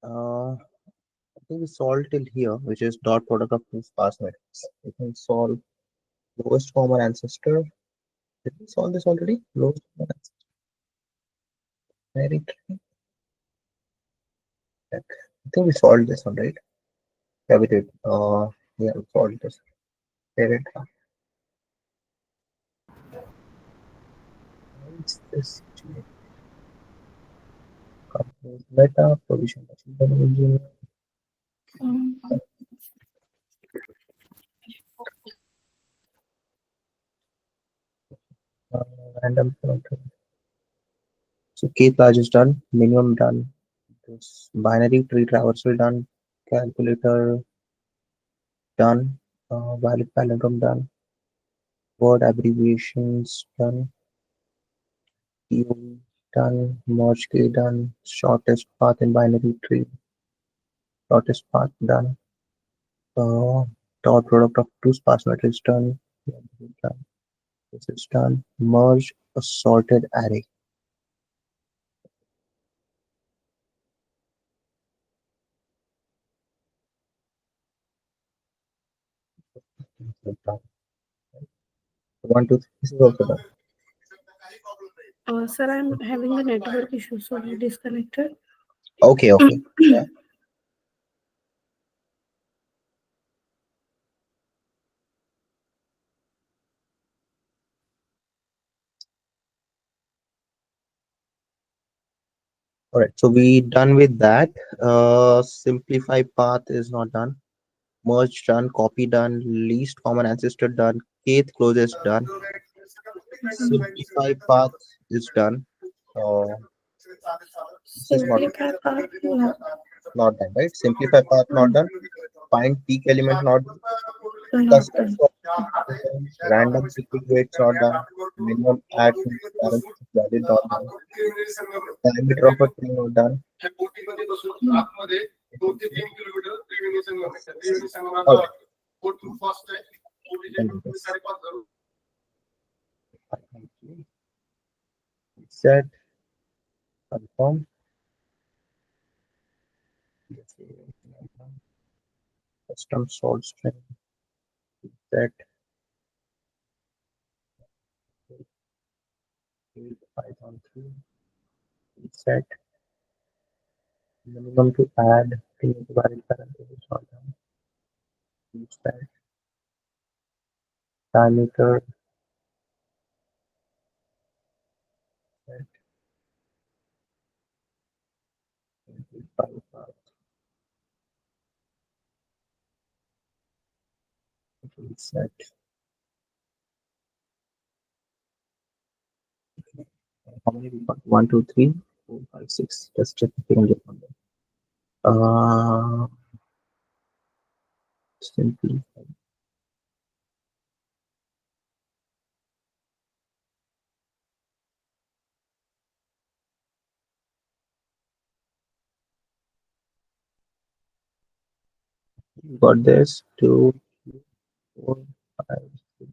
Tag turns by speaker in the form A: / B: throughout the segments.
A: I think we solved till here, which is dot product of two sparse matrices. We can solve lowest common ancestor. Did we solve this already? Lowest common ancestor. Very tricky. I think we solved this one, right? Yeah, we did. Yeah, we solved this. Parent. What's this? Company's meta provision machine learning engineer. Uh, Random filter. So kth large is done. Minimum done. This binary tree traversal done. Calculator done. Valid palindrome done. Word abbreviations done. POV done. Merge key done. Shortest path in binary tree. Shortest path done. Dot product of two sparse matrix done. Done. This is done. Merge a sorted array. Done. 1, 2, 3. This is also done.
B: Sir, I'm having a network issue, so I disconnected.
A: Okay, okay. Yeah. All right. So we done with that. Simplify path is not done. Merge done. Copy done. Least common ancestor done. Kth closest done. Simplify path is done. This is not
B: Simplify part, no.
A: not done, right? Simplify path not done. Find peak element not done.
B: Not
A: Custom
B: done.
A: sort is done. Random cyclic weights not done. Minimum add to current valid not done. Diameter of a tree not done. All right. Can do this. Set confirm. Custom sort string. Set Python 3. Set minimum to add thing to valid parentheses not done. Set diameter. Set set. How many we got? 1, 2, 3, 4, 5, 6. Just check if we can get number. Simply. We got this. 2, 4, 5, 6,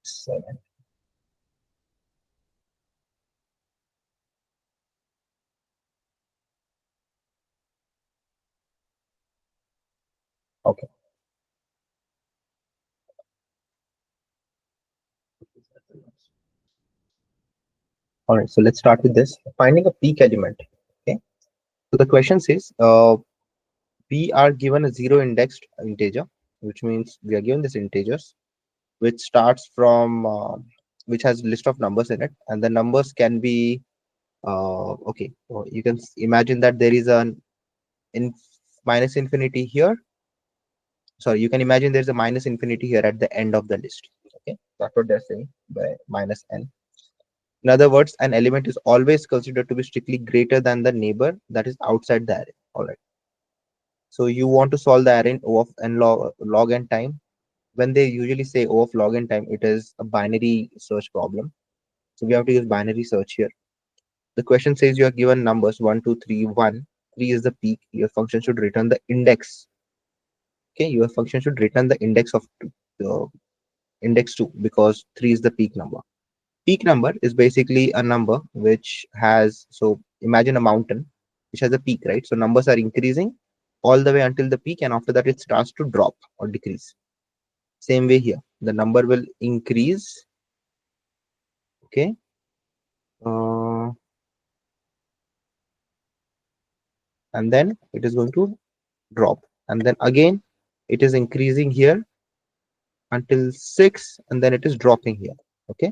A: 7. Okay. All right. So let's start with this. Finding a peak element. Okay. So the question says, we are given a zero indexed integer, which means we are given this integers, which starts from which has list of numbers in it, and the numbers can be okay. So you can imagine that there is an in minus infinity here. Sorry, you can imagine there's a minus infinity here at the end of the list. Okay, that's what they're saying by minus n. In other words, an element is always considered to be strictly greater than the neighbor that is outside the array. All right. So you want to solve the array O of n log n time. When they usually say O of log n time, it is a binary search problem. So we have to use binary search here. The question says you are given numbers 1, 2, 3, 1. 3 is the peak. Your function should return the index. Okay, your function should return the index of 2, index 2, because 3 is the peak number. Peak number is basically a number which has, so imagine a mountain. which has a peak, right? So numbers are increasing all the way until the peak, and after that it starts to drop or decrease. Same way here, the number will increase, okay, and then it is going to drop, and then again it is increasing here until 6, and then it is dropping here. Okay,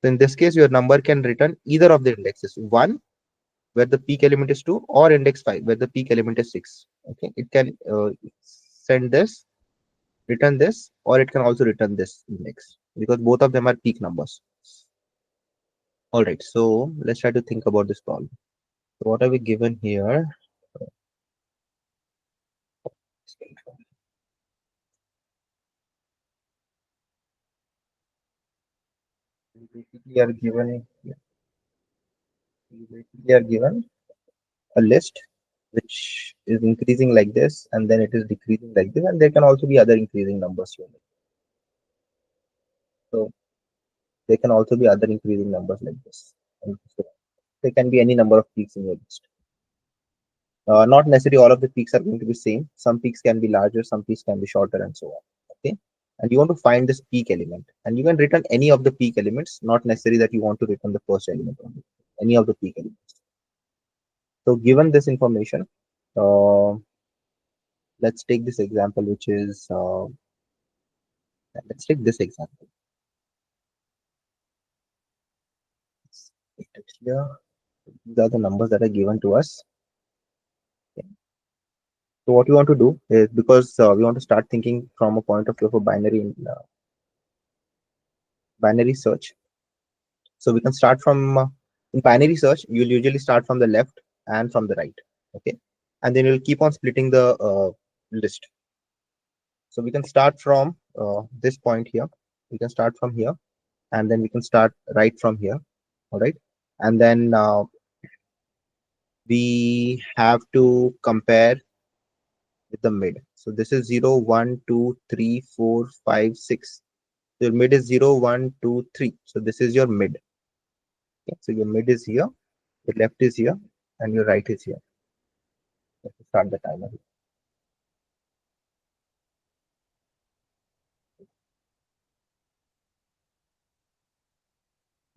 A: so in this case your number can return either of the indexes, 1 where the peak element is 2, or index 5 where the peak element is 6. Okay, it can send this, return this, or it can also return this index, because both of them are peak numbers. All right, so let's try to think about this problem. So what are we given here? We basically are given a list which is increasing like this, and then it is decreasing like this, and there can also be other increasing numbers here. So there can also be other increasing numbers like this. And so there can be any number of peaks in your list. Not necessarily all of the peaks are going to be same. Some peaks can be larger, some peaks can be shorter, and so on. Okay, and you want to find this peak element, and you can return any of the peak elements. Not necessarily that you want to return the first element only. Any of the peak elements. So given this information, uh, let's take this example, which is let's take this example. Here, these are the numbers that are given to us. Okay. So what we want to do is, because we want to start thinking from a point of view of a binary search. So we can start from in binary search. You'll usually start from the left and from the right. Okay, and then you'll keep on splitting the list. So we can start from this point here. We can start from here, and then we can start right from here. All right, and then we have to compare with the mid. So this is 0, 1, 2, 3, 4, 5, 6. So your mid is 0, 1, 2, 3. So this is your mid. Okay, so your mid is here, your left is here, and your right is here. Let's start the timer.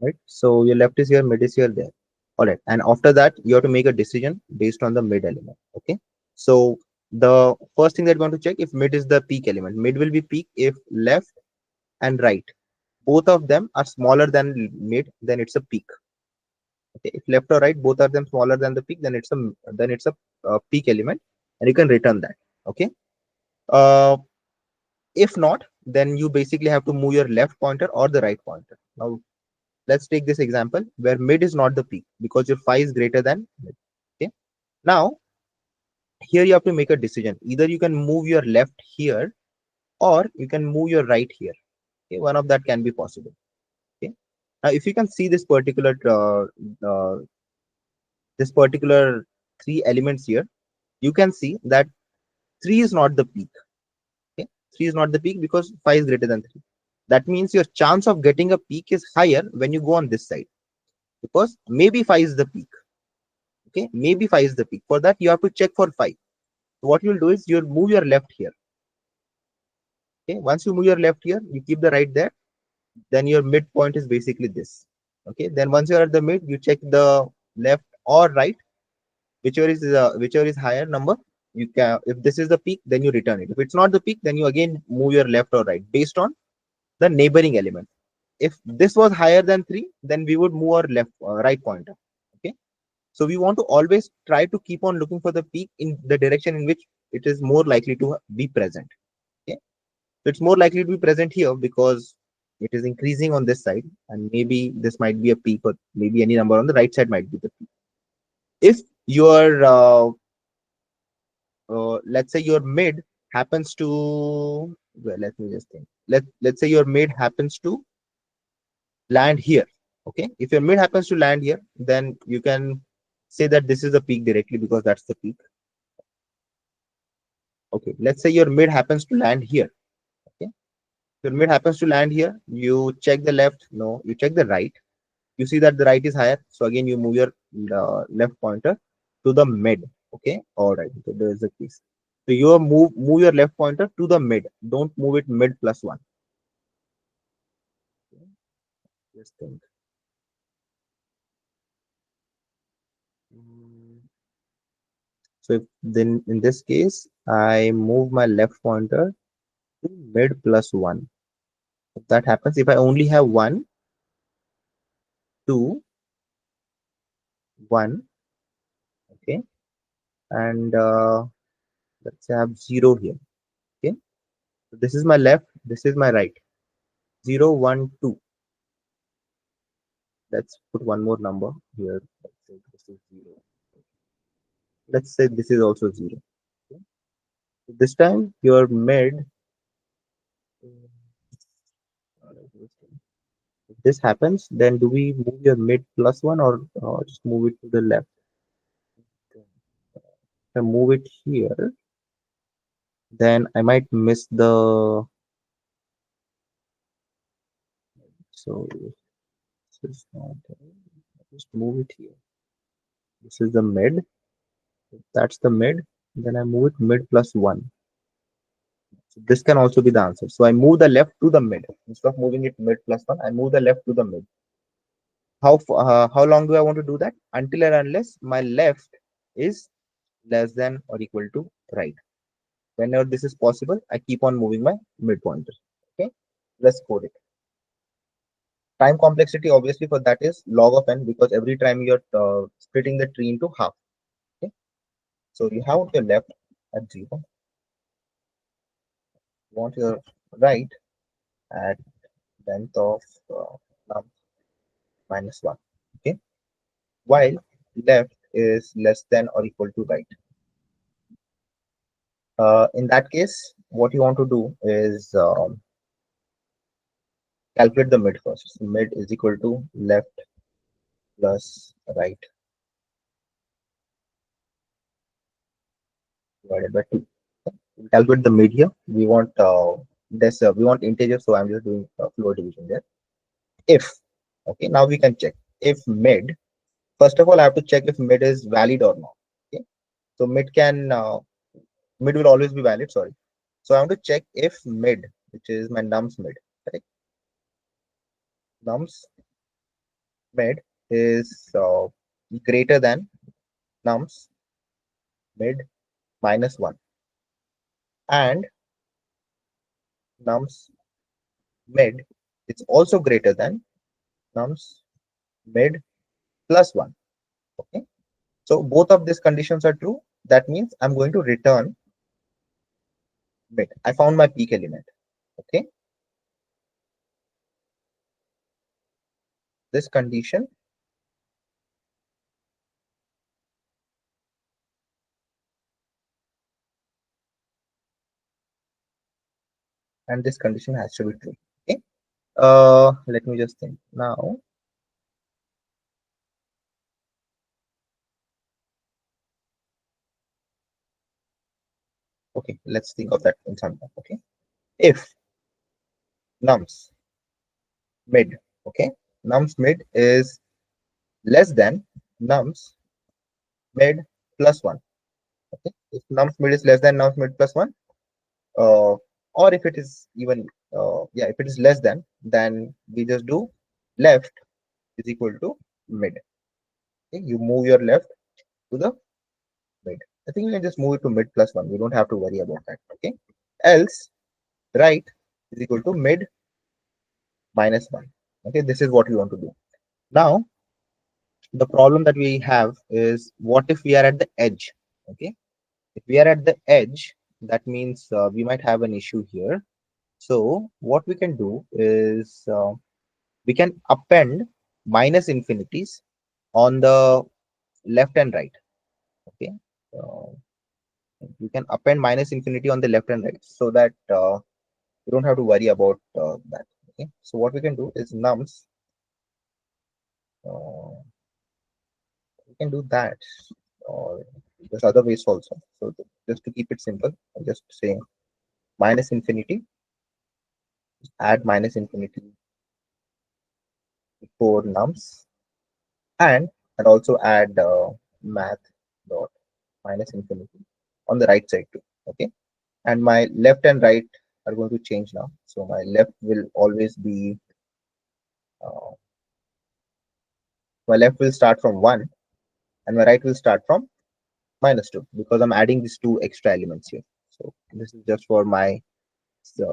A: Right, so your left is here, mid is here, there. All right, and after that you have to make a decision based on the mid element. Okay, so the first thing that we want to check, if mid is the peak element, mid will be peak if left and right, both of them are smaller than mid, then it's a peak. Okay, if left or right, both of them smaller than the peak, then it's a peak element, and you can return that. Okay, uh, if not, then you basically have to move your left pointer or the right pointer. Now let's take this example where mid is not the peak because your phi is greater than mid. Okay, now here you have to make a decision. Either you can move your left here, or you can move your right here. Okay, one of that can be possible. Okay, now if you can see uh, this particular three elements here, you can see that 3 is not the peak. Okay, 3 is not the peak because 5 is greater than 3. That means your chance of getting a peak is higher when you go on this side, because maybe 5 is the peak. Okay, maybe 5 is the peak. For that you have to check for 5. So what you'll do is you'll move your left here. Okay, once you move your left here, you keep the right there, then your midpoint is basically this. Okay, then once you're at the mid, you check the left or right, whichever is higher number. You can, if this is the peak, then you return it. If it's not the peak, then you again move your left or right based on the neighboring element. If this was higher than 3, then we would move our left right pointer. Okay, so we want to always try to keep on looking for the peak in the direction in which it is more likely to be present. Okay, so it's more likely to be present here because it is increasing on this side, and maybe this might be a peak, or maybe any number on the right side might be the peak. If your let's say your mid happens to, well, let me just think. Let's say your mid happens to land here. Okay, if your mid happens to land here, then you can say that this is the peak directly because that's the peak. Okay, let's say your mid happens to land here. Okay, your mid happens to land here, you check the left, no, you check the right, you see that the right is higher, so again you move your left pointer to the mid. Okay, all right. So there is a case. So you move your left pointer to the mid. Don't move it mid plus one. Okay, just think. Mm, So if then in this case, I move my left pointer to mid plus one. If that happens, if I only have one, two, one, okay, and let's say I have zero here. Okay, so this is my left, this is my right. Zero, one, two. Let's put one more number here. Let's say this is zero. Let's say this is also zero. Okay. So this time your mid. If this happens, then do we move your mid plus one or just move it to the left? If I move it here, then I might miss the. So this is not. Just move it here. This is the mid. If that's the mid, then I move it mid plus one. So this can also be the answer. So I move the left to the mid instead of moving it mid plus one. I move the left to the mid. How long do I want to do that? Until and unless my left is less than or equal to right. Whenever this is possible, I keep on moving my mid pointer. Okay, let's code it. Time complexity obviously for that is log of n, because every time you're splitting the tree into half. Okay, so you have your left at 0, you want your right at length of num minus 1. Okay, while left is less than or equal to right. In that case, what you want to do is calculate the mid first. So mid is equal to left plus right divided by 2. We'll calculate the mid here. We want we want integer, so I'm just doing floor division there. If okay, now we can check if mid. First of all, I have to check if mid is valid or not. Okay, so mid will always be valid. Sorry, so I want to check if mid, which is my nums mid, correct? Nums mid is greater than nums mid minus 1, and nums mid is also greater than nums mid plus 1. Okay, so both of these conditions are true. That means I'm going to return mid. I found my peak element. Okay, this condition and this condition has to be true. Okay, let me just think now. Okay, let's think of that in some time. Okay, if nums mid, okay, nums mid is less than nums mid plus 1. Okay, if nums mid is less than nums mid plus 1, uh, or if it is even yeah, if it is less than, then we just do left is equal to mid. Okay, you move your left to the mid. I think you can just move it to mid plus 1. We don't have to worry about that. Okay, else right is equal to mid minus 1. Okay, this is what we want to do. Now the problem that we have is, what if we are at the edge? Okay, if we are at the edge, that means we might have an issue here. So what we can do is we can append minus infinities on the left and right. Okay, uh, you can append minus infinity on the left and right, so that you don't have to worry about that. Okay, so what we can do is nums. Uh, we can do that, or there's other ways also. So just to keep it simple, I'm just saying minus infinity, add minus infinity before nums, and also add math dot minus infinity on the right side too. Okay, and my left and right are going to change now. So my left will always be uh, my left will start from 1 and my right will start from -2 because I'm adding these two extra elements here. So this is just for my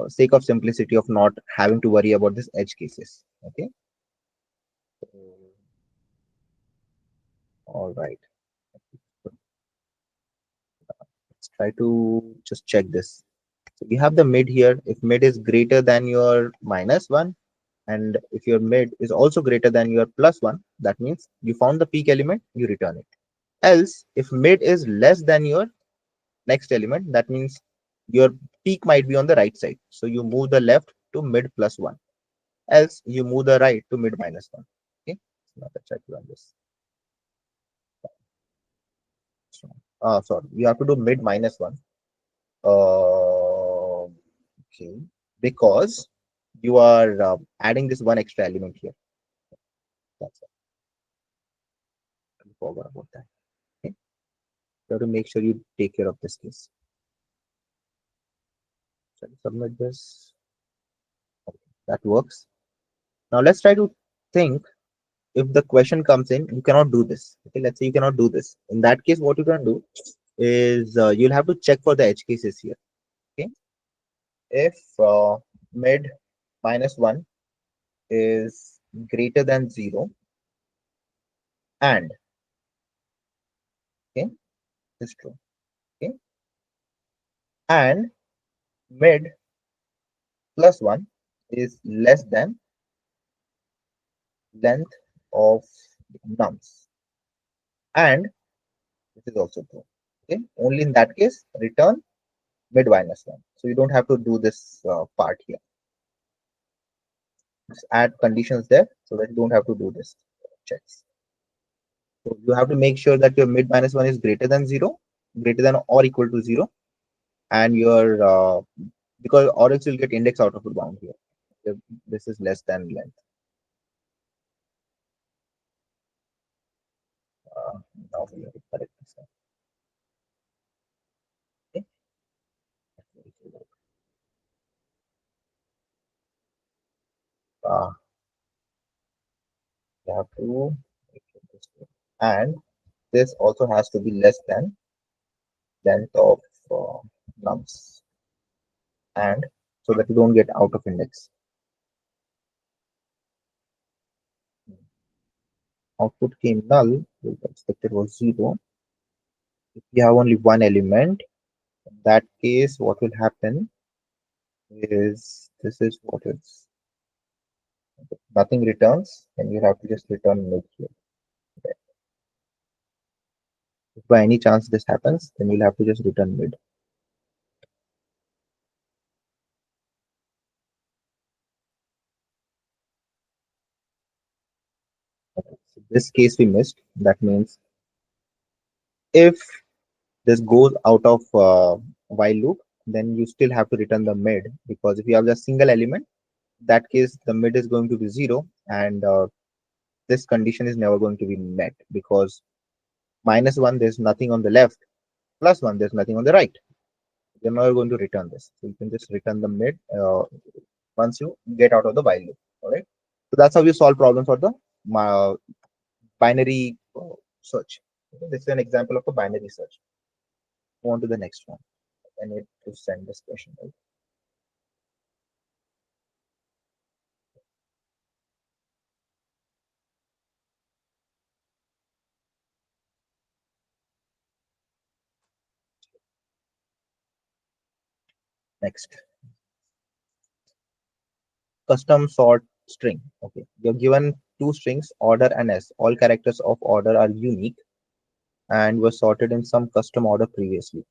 A: sake of simplicity of not having to worry about this edge cases. Okay. All right. Let's try to just check this. So we have the mid here. If mid is greater than your -1, and if your mid is also greater than your +1, that means you found the peak element, you return it. Else, if mid is less than your next element, that means your peak might be on the right side. So you move the left to mid +1. Else, you move the right to mid -1. Okay. So now let's try to run this. So, sorry, you have to do mid -1. Okay, because you are adding this one extra element here. That's it. I forgot about that. Okay, you have to make sure you take care of this case. So submit this. Okay, that works. Now let's try to think if the question comes in, you cannot do this. Okay, let's say you cannot do this. In that case, what you can do is you'll have to check for the edge cases here. Okay, if mid -1 is greater than 0 and okay, this is true. Okay, and mid +1 is less than length of nums, and this is also true. Okay, only in that case return mid -1. So you don't have to do this part here. Just add conditions there so that you don't have to do this checks. So you have to make sure that your mid -1 is greater than 0, greater than or equal to 0, and your because or else you'll get index out of the bound here. If this is less than length. Now we have to correct this. Okay. Uh, you have to make it this way. And this also has to be less than length of nums, and so that you don't get out of index. Output came null, the expected was 0. If you have only one element, in that case, what will happen is this is what it's nothing returns, and you have to just return mid here. Okay. If by any chance this happens, then you'll have to just return mid. Okay. So this case we missed. That means if this goes out of while loop, then you still have to return the mid, because if you have just single element, that case the mid is going to be 0, and this condition is never going to be met, because -1 there's nothing on the left, +1 there's nothing on the right. You're never going to return this, so you can just return the mid once you get out of the while loop. All right, so that's how you solve problems for the binary search. Okay? This is an example of a binary search. Go on to the next one. I need to send this question, right? Next, custom sort string. Okay, you're given two strings, order and s. All characters of order are unique and were sorted in some custom order previously.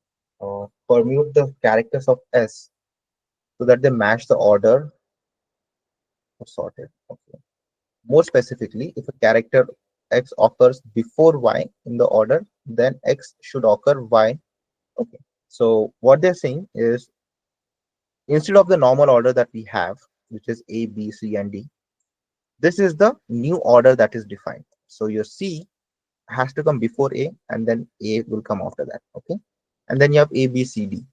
A: Permute the characters of s so that they match the order of sorted. Okay. More specifically, if a character x occurs before y in the order, then x should occur y. Okay. So what they're saying is, instead of the normal order that we have, which is A, B, C, and D, this is the new order that is defined. So your C has to come before A, and then A will come after that. Okay, and then you have A, B, C, D.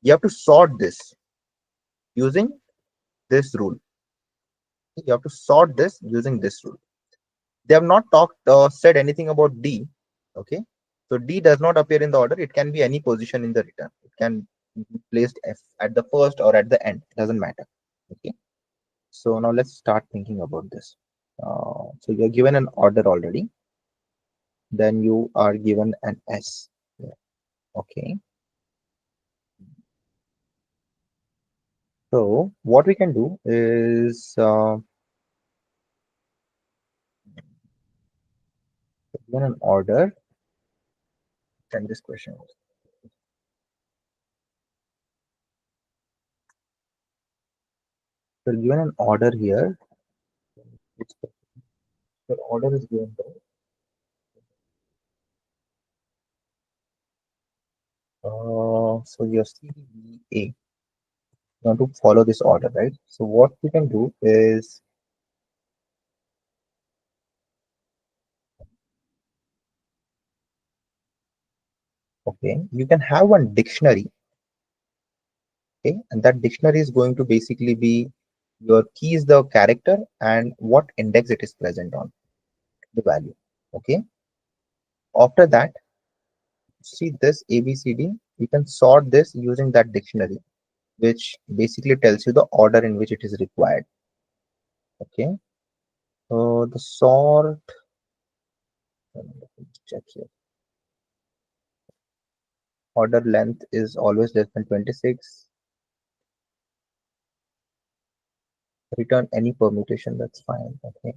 A: You have to sort this using this rule. You have to sort this using this rule. They have not said anything about D. Okay, so D does not appear in the order. It can be any position in the return. It can be placed at the first or at the end. It doesn't matter. Okay, so now let's start thinking about this. So you're given an order already. Then you are given an S. Yeah. Okay. So what we can do is given an order. Send this question. So given an order here, the order is given by so your CDA. You want to follow this order, right? So what we can do is okay, you can have one dictionary, okay, and that dictionary is going to basically be your key is the character and what index it is present on, the value. Okay. After that, see this ABCD, you can sort this using that dictionary, which basically tells you the order in which it is required. Okay. So the sort, let me check here. Order length is always less than 26. Return any permutation, that's fine. Okay.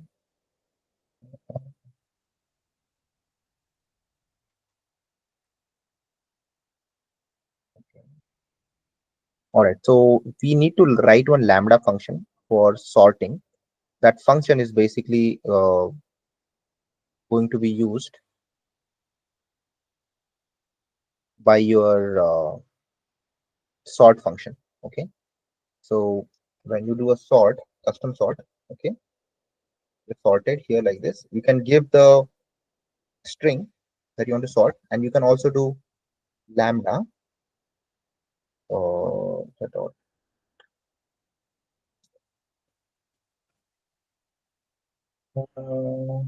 A: All right. So we need to write one lambda function for sorting. That function is basically going to be used by your sort function. Okay. So when you do a sort, custom sort, okay, it's sorted here like this. You can give the string that you want to sort, and you can also do lambda dot, uh,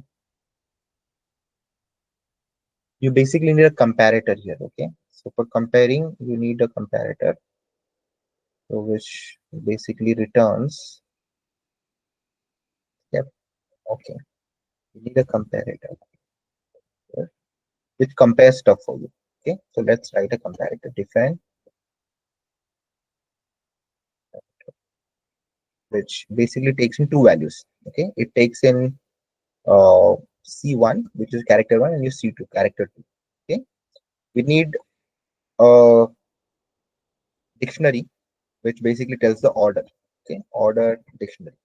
A: you basically need a comparator here. Okay, so for comparing you need a comparator, so which basically returns, yep, okay, you need a comparator here, which compares stuff for you. Okay, so let's write a comparator define, which basically takes in two values. Okay, it takes in C1, which is character 1, and your C2, character 2. Okay, we need a dictionary which basically tells the order. Okay, order dictionary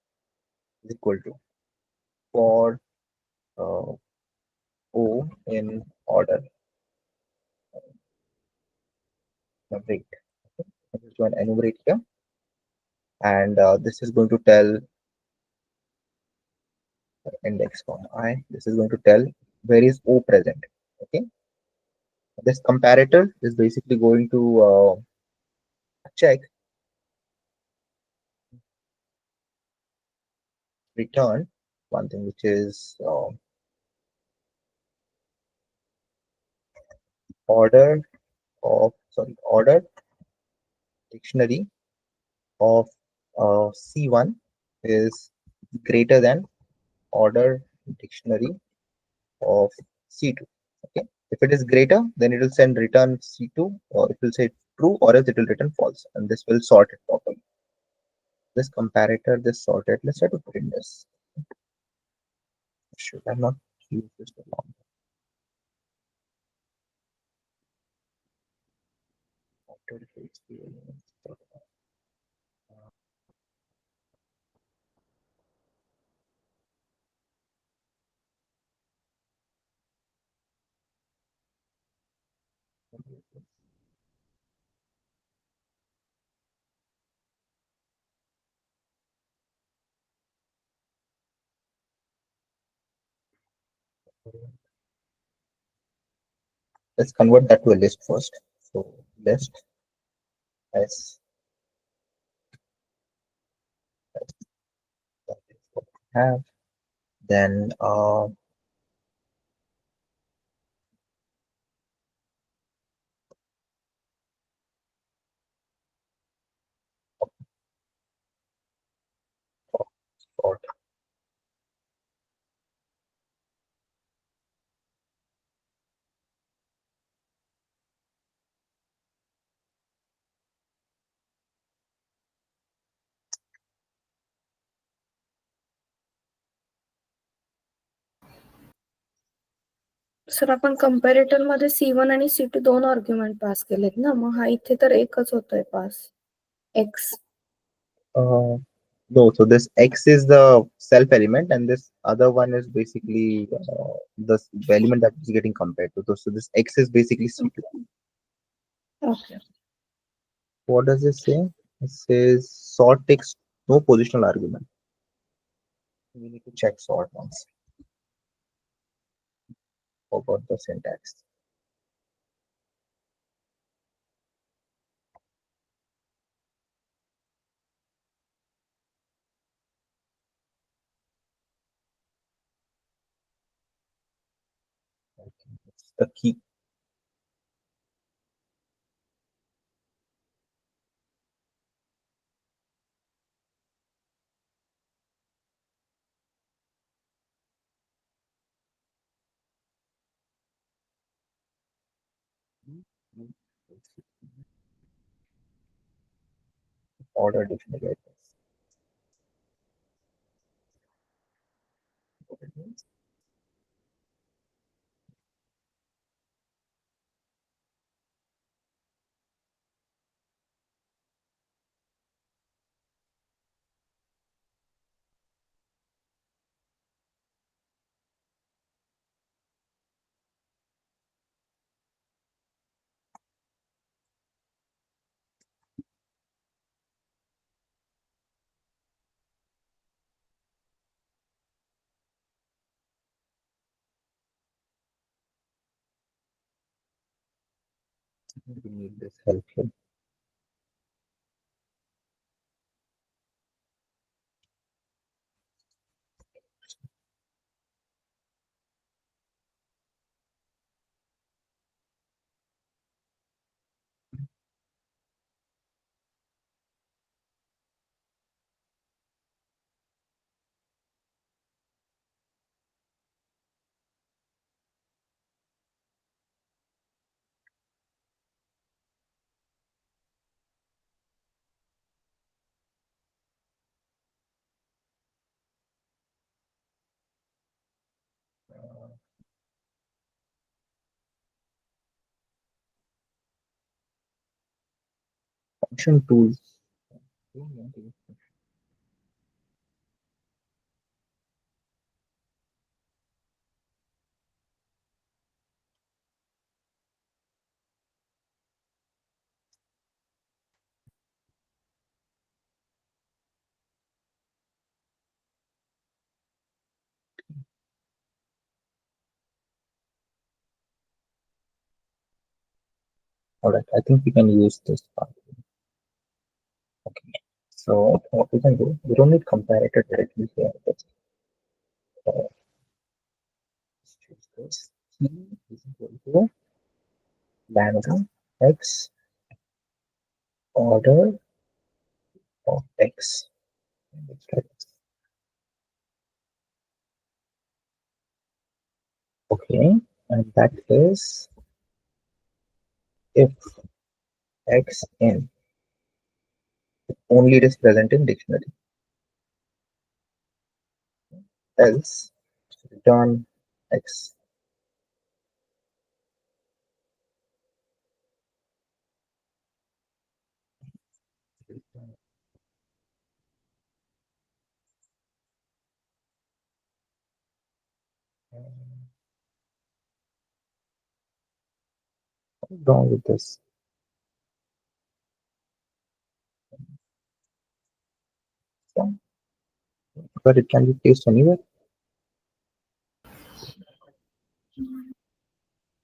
A: is equal to for uh, O in order enumerate. Okay, I'm just going to enumerate here, and this is going to tell index comma I. This is going to tell where is O present. Okay, this comparator is basically going to check return one thing, which is order order dictionary of C1 is greater than order dictionary of C2. Okay, if it is greater, then it will send return C2, or it will say true, or else it will return false, and this will sort it properly. This comparator, this sorted. Let's try to print this. Should I not use this for long? Let's convert that to a list first. So list as that is what we have. Then sort.
B: Sir आपण comparator मध्ये C1 आणि C2 दोन argument pass केलेत ना, मग हा इथे तर एकच होतोय पास x.
A: No, so this x is the self element, and this other one is basically the element that is getting compared to. So this x is basically C2.
B: Okay.
A: What does it say? It says sort takes no positional argument. We need to check sort once. Forgot the syntax. It's the key. Order dictionary. We need this help here. Function tools. All right, I think we can use this part. Okay, so what we can do, we don't need comparator directly here. Let's choose this. T is equal to lambda x order of x. Okay, and that is if x in only it is present in dictionary, else return x. What's wrong with this? So, but it can be placed anywhere.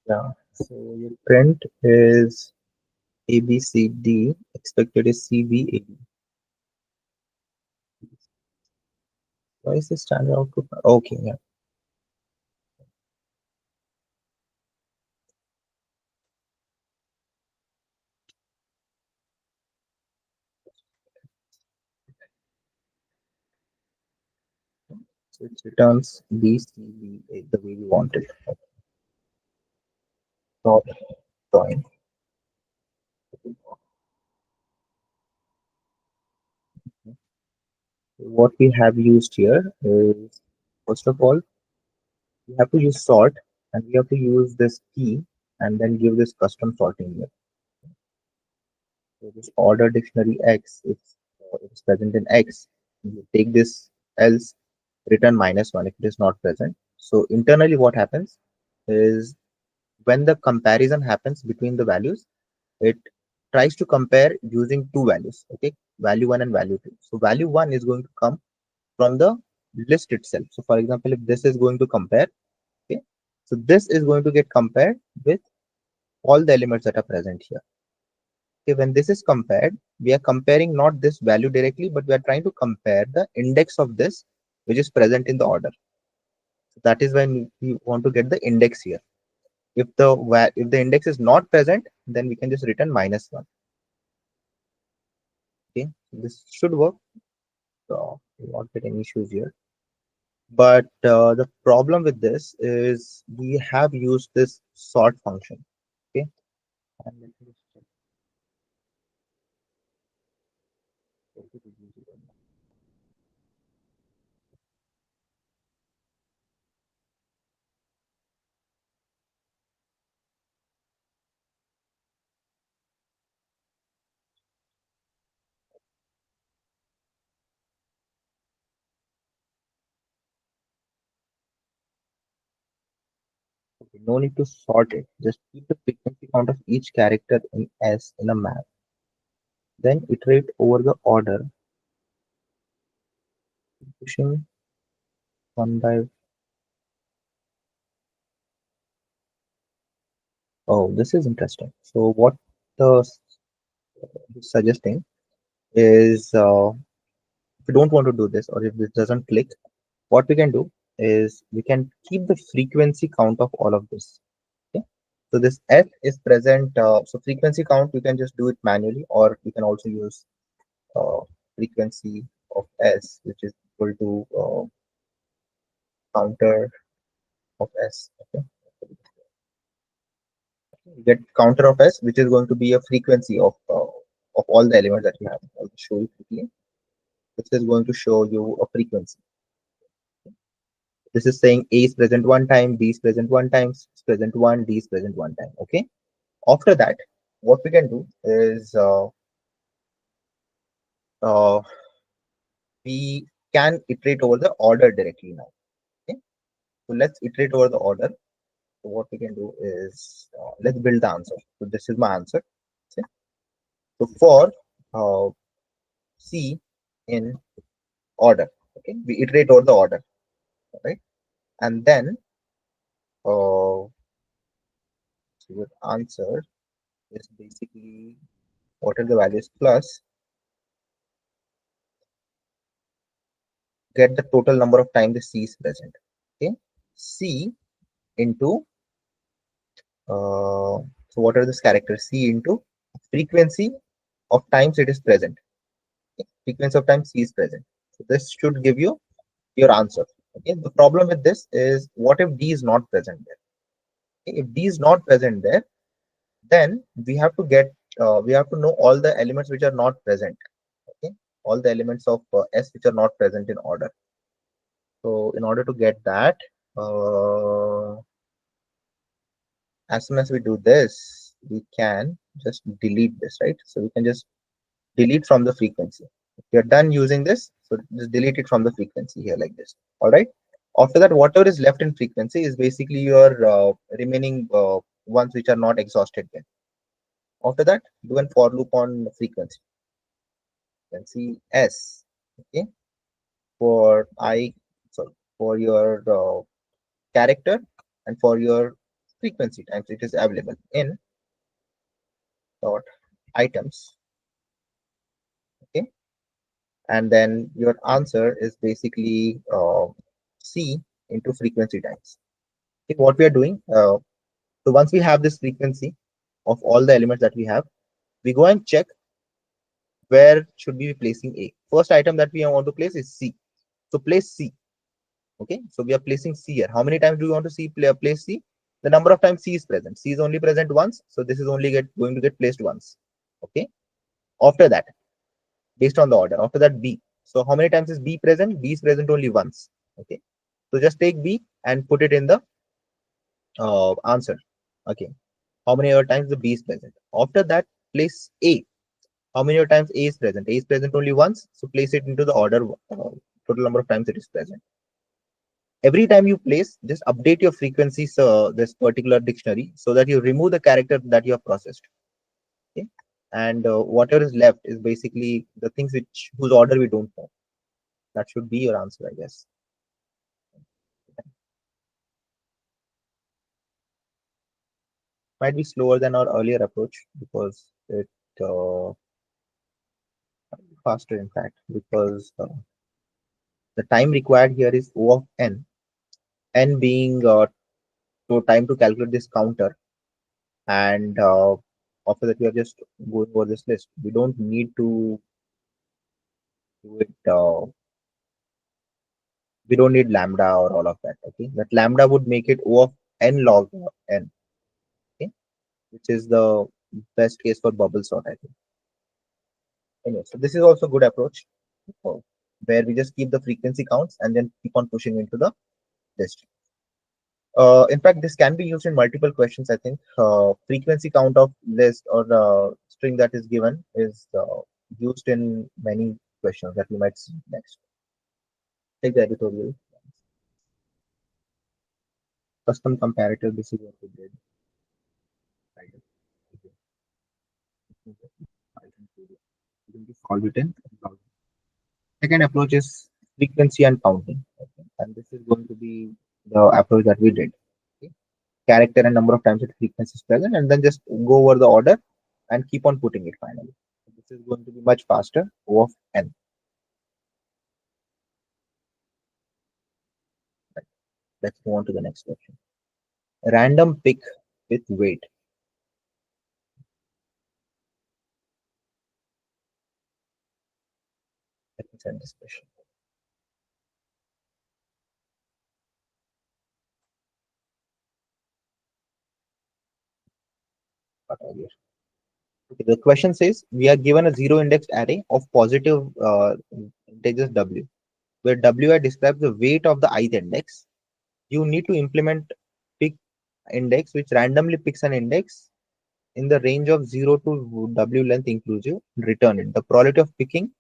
A: Yeah. So your print is A B C D, expected is C B A D. Why is the standard output? Okay, yeah. So it returns B C B A the way we want it. Dot join. What we have used here is, first of all, we have to use sort, and we have to use this key and then give this custom sorting here. So this order dictionary X, it's present in X. You take this else, return -1 if it is not present. So internally what happens is when the comparison happens between the values, it tries to compare using two values, okay, value 1 and value 2. So value 1 is going to come from the list itself. So for example, if this is going to compare, okay, so this is going to get compared with all the elements that are present here. Okay, when this is compared, we are comparing not this value directly, but we are trying to compare the index of this which is present in the order. So that is when we want to get the index here. If the index is not present, then we can just return -1. Okay, so this should work. So we will not get any issues here. But the problem with this is we have used this sort function. Okay, and let me just check. Okay, no need to sort it. Just keep the frequency count of each character in S in a map. Then iterate over the order, pushing one by. Oh, this is interesting. So what the is suggesting is, if you don't want to do this, or if this doesn't click, what we can do is we can keep the frequency count of all of this. Okay, so this f is present, so frequency count you can just do it manually, or you can also use frequency of s, which is equal to counter of s. Okay, you get counter of s, which is going to be a frequency of all the elements that you have. I'll show you quickly. This is going to show you a frequency. This is saying A is present one time, B is present one time, C is present one, D is present one time. Okay. After that, what we can do is uh, we can iterate over the order directly now. Okay. So let's iterate over the order. So what we can do is, let's build the answer. So this is my answer. Okay. So for C in order, okay, we iterate over the order, right? And then so your answer is basically what are the values plus get the total number of times the C is present. Okay, C into so what are this characters? C into frequency of times it is present. Okay? Frequency of times C is present. So this should give you your answer. Okay, the problem with this is what if D is not present there? Okay? If D is not present there, then we have to know all the elements which are not present. Okay, all the elements of S which are not present in order. So in order to get that, uh, as soon as we do this, we can just delete this, right? So we can just delete from the frequency. If you're done using this, so just delete it from the frequency here like this. All right. After that, whatever is left in frequency is basically your remaining ones which are not exhausted yet. After that, do a for loop on frequency. Frequency S. Okay. For I, sorry, for your character and for your frequency times it is available in dot items. Okay, and then your answer is basically C into frequency times. Okay, what we are doing, so once we have this frequency of all the elements that we have, we go and check where should we be placing A. First item that we want to place is C. So place C. Okay, so we are placing C here. How many times do we want to see place C? The number of times C is present. C is only present once, so this is only going to get placed once. Okay. After that, based on the order, after that B. So how many times is B present? B is present only once. Okay. So just take B and put it in the answer. Okay. How many other times the B is present? After that, place A. How many times A is present? A is present only once, so place it into the order, total number of times it is present. Every time you place, just update your frequencies, this particular dictionary, so that you remove the character that you have processed. Okay, and whatever is left is basically the things whose order we don't know. That should be your answer, I guess. Might be slower than our earlier approach because it faster, in fact, because the time required here is O of n being time to calculate this counter, and after that we are just going over this list. We don't need to do it. We don't need lambda or all of that. Okay, that lambda would make it O of n log n. Okay, which is the best case for bubble sort, I think. Anyway, so this is also good approach, where we just keep the frequency counts and then keep on pushing into the list. In fact, this can be used in multiple questions. I think frequency count of list or the string that is given is used in many questions that we might see next. Take the editorial. Custom comparator. This is what we did. Solve it in. Second approach is frequency and counting. Okay. And this is going to be the approach that we did. Okay. Character and number of times that frequency is present, and then just go over the order and keep on putting it finally. This is going to be much faster. O of n. Right. Let's move on to the next question. Random pick with weight. Let me send this question. Okay, the question says we are given a zero indexed array of positive integers w, where wi describes the weight of the ith index. You need to implement pick index, which randomly picks an index in the range of 0 to w length inclusive. Return it. The probability of picking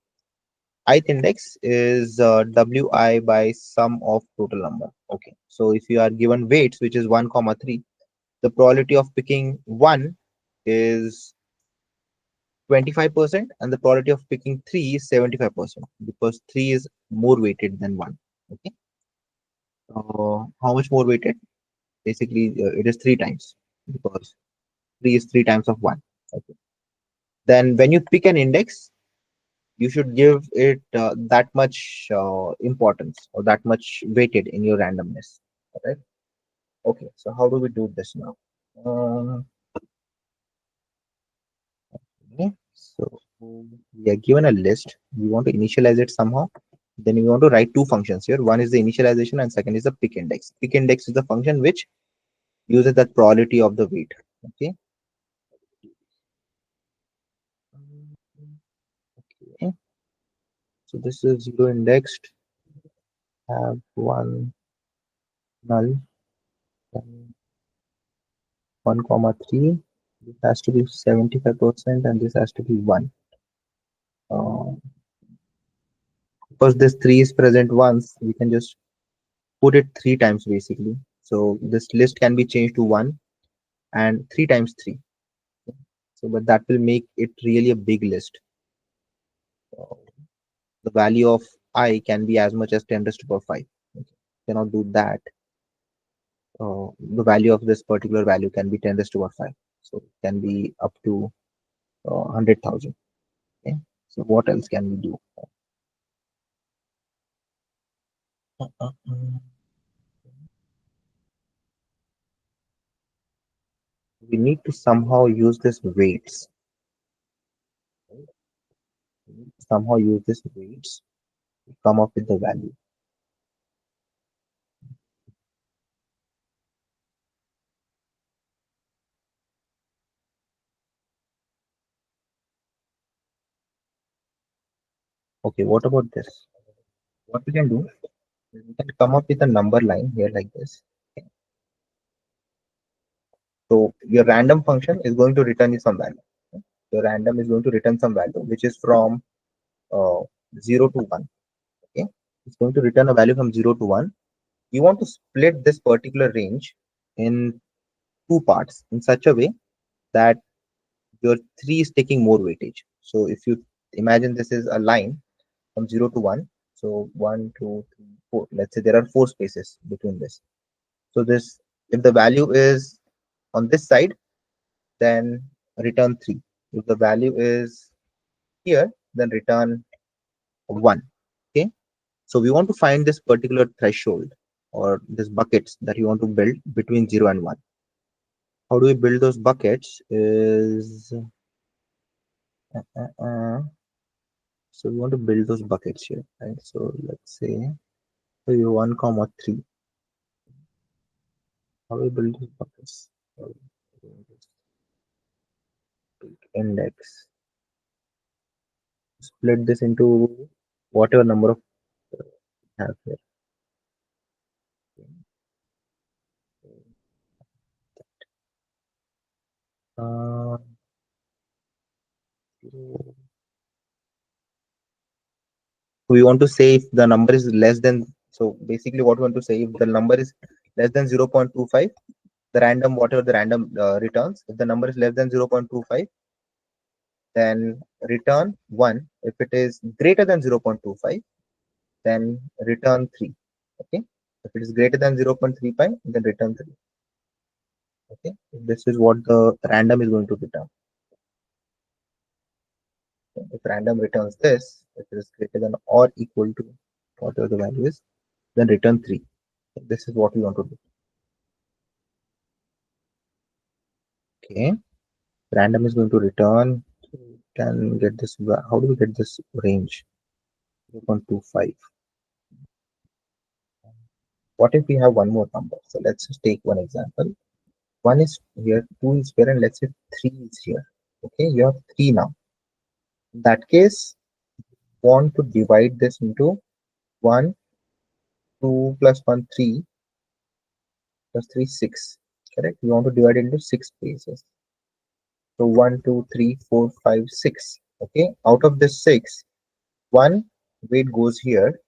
A: ith index is wi by sum of total number. Okay, so if you are given weights, which is 1 comma 3, the probability of picking 1 is 25%, and the probability of picking 3 is 75%, because 3 is more weighted than 1. Okay, how much more weighted? Basically, it is 3 times, because 3 is 3 times of 1. Okay, then when you pick an index, you should give it that much importance, or that much weighted in your randomness. Right? Okay, so how do we do this now? Okay, so we are given a list. We want to initialize it somehow. Then we want to write two functions here. One is the initialization, and second is the pick index. Pick index is the function which uses that probability of the weight. Okay. Okay. So this is zero indexed. Have one null. Then 1 comma 3. This has to be 75%, and this has to be 1. Because this 3 is present once, we can just put it 3 times basically. So this list can be changed to 1 and 3 times 3. So, but that will make it really a big list. So the value of I can be as much as 10 raised to the power 5. Okay. Cannot do that. the value of this particular value can be 10 raised to power 5. So it can be up to 100,000. Okay. So what else can we do? We need to somehow use this weights. Somehow use this weights to come up with the value. Okay, what about this? What we can do is we can come up with a number line here like this. Okay. So your random function is going to return you some value. Okay. Your random is going to return some value which is from uh, 0 to 1. Okay, it's going to return a value from 0 to 1. You want to split this particular range in two parts in such a way that your 3 is taking more weightage. So if you imagine this is a line from 0 to 1, so 1 2 3 4, let's say there are 4 spaces between this. So this, if the value is on this side, then return 3. If the value is here, then return 1. Okay, so we want to find this particular threshold or this buckets that you want to build between 0 and 1. How do we build those buckets is so we want to build those buckets here, right? So let's say so you 1 comma 3. How do we build these buckets? So, index, split this into whatever number of have here. Uh, we want to say if the number is less than, so basically what we want to say, if the number is less than 0.25, the random, whatever the random returns, if the number is less than 0.25, then return 1. If it is greater than 0.25, then return 3. Okay, if it is greater than 0.35, then return 3. Okay, this is what the random is going to return. If random returns this, if it is greater than or equal to whatever the value is, then return 3. This is what we want to do. Okay, random is going to return. Can get this. How do we get this range? 0.25. What if we have one more number? So let's just take one example. 1 is here, 2 is here, and let's say 3 is here. Okay, you have 3 now. In that case, want to divide this into 1, 2 plus 1, 3 plus 3, 6. Correct? You want to divide it into 6 spaces. So 1, 2, 3, 4, 5, 6. Okay, out of this 6, 1 weight goes here,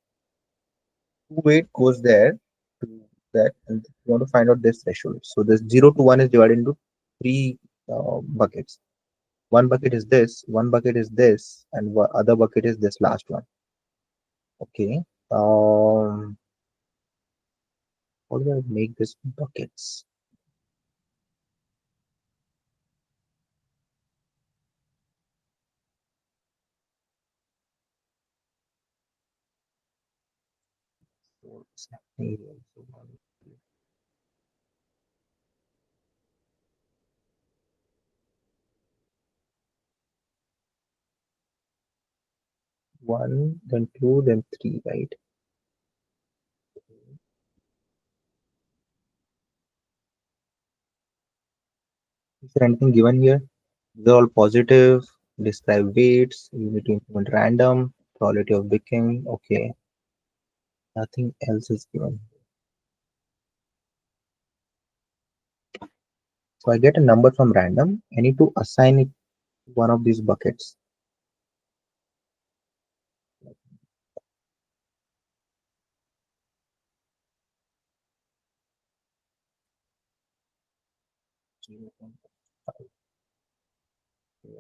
A: 2 weight goes there to that, and you want to find out this threshold. So this 0 to 1 is divided into 3 buckets. One bucket is this, one bucket is this, and other bucket is this last one. Okay. How do I make this buckets? What's happening here? So 1, then 2, then 3, right? Is there anything given here? They're all positive. Describe weights. You need to implement random. Probability of becoming. Okay. Nothing else is given. So I get a number from random. I need to assign it to one of these buckets.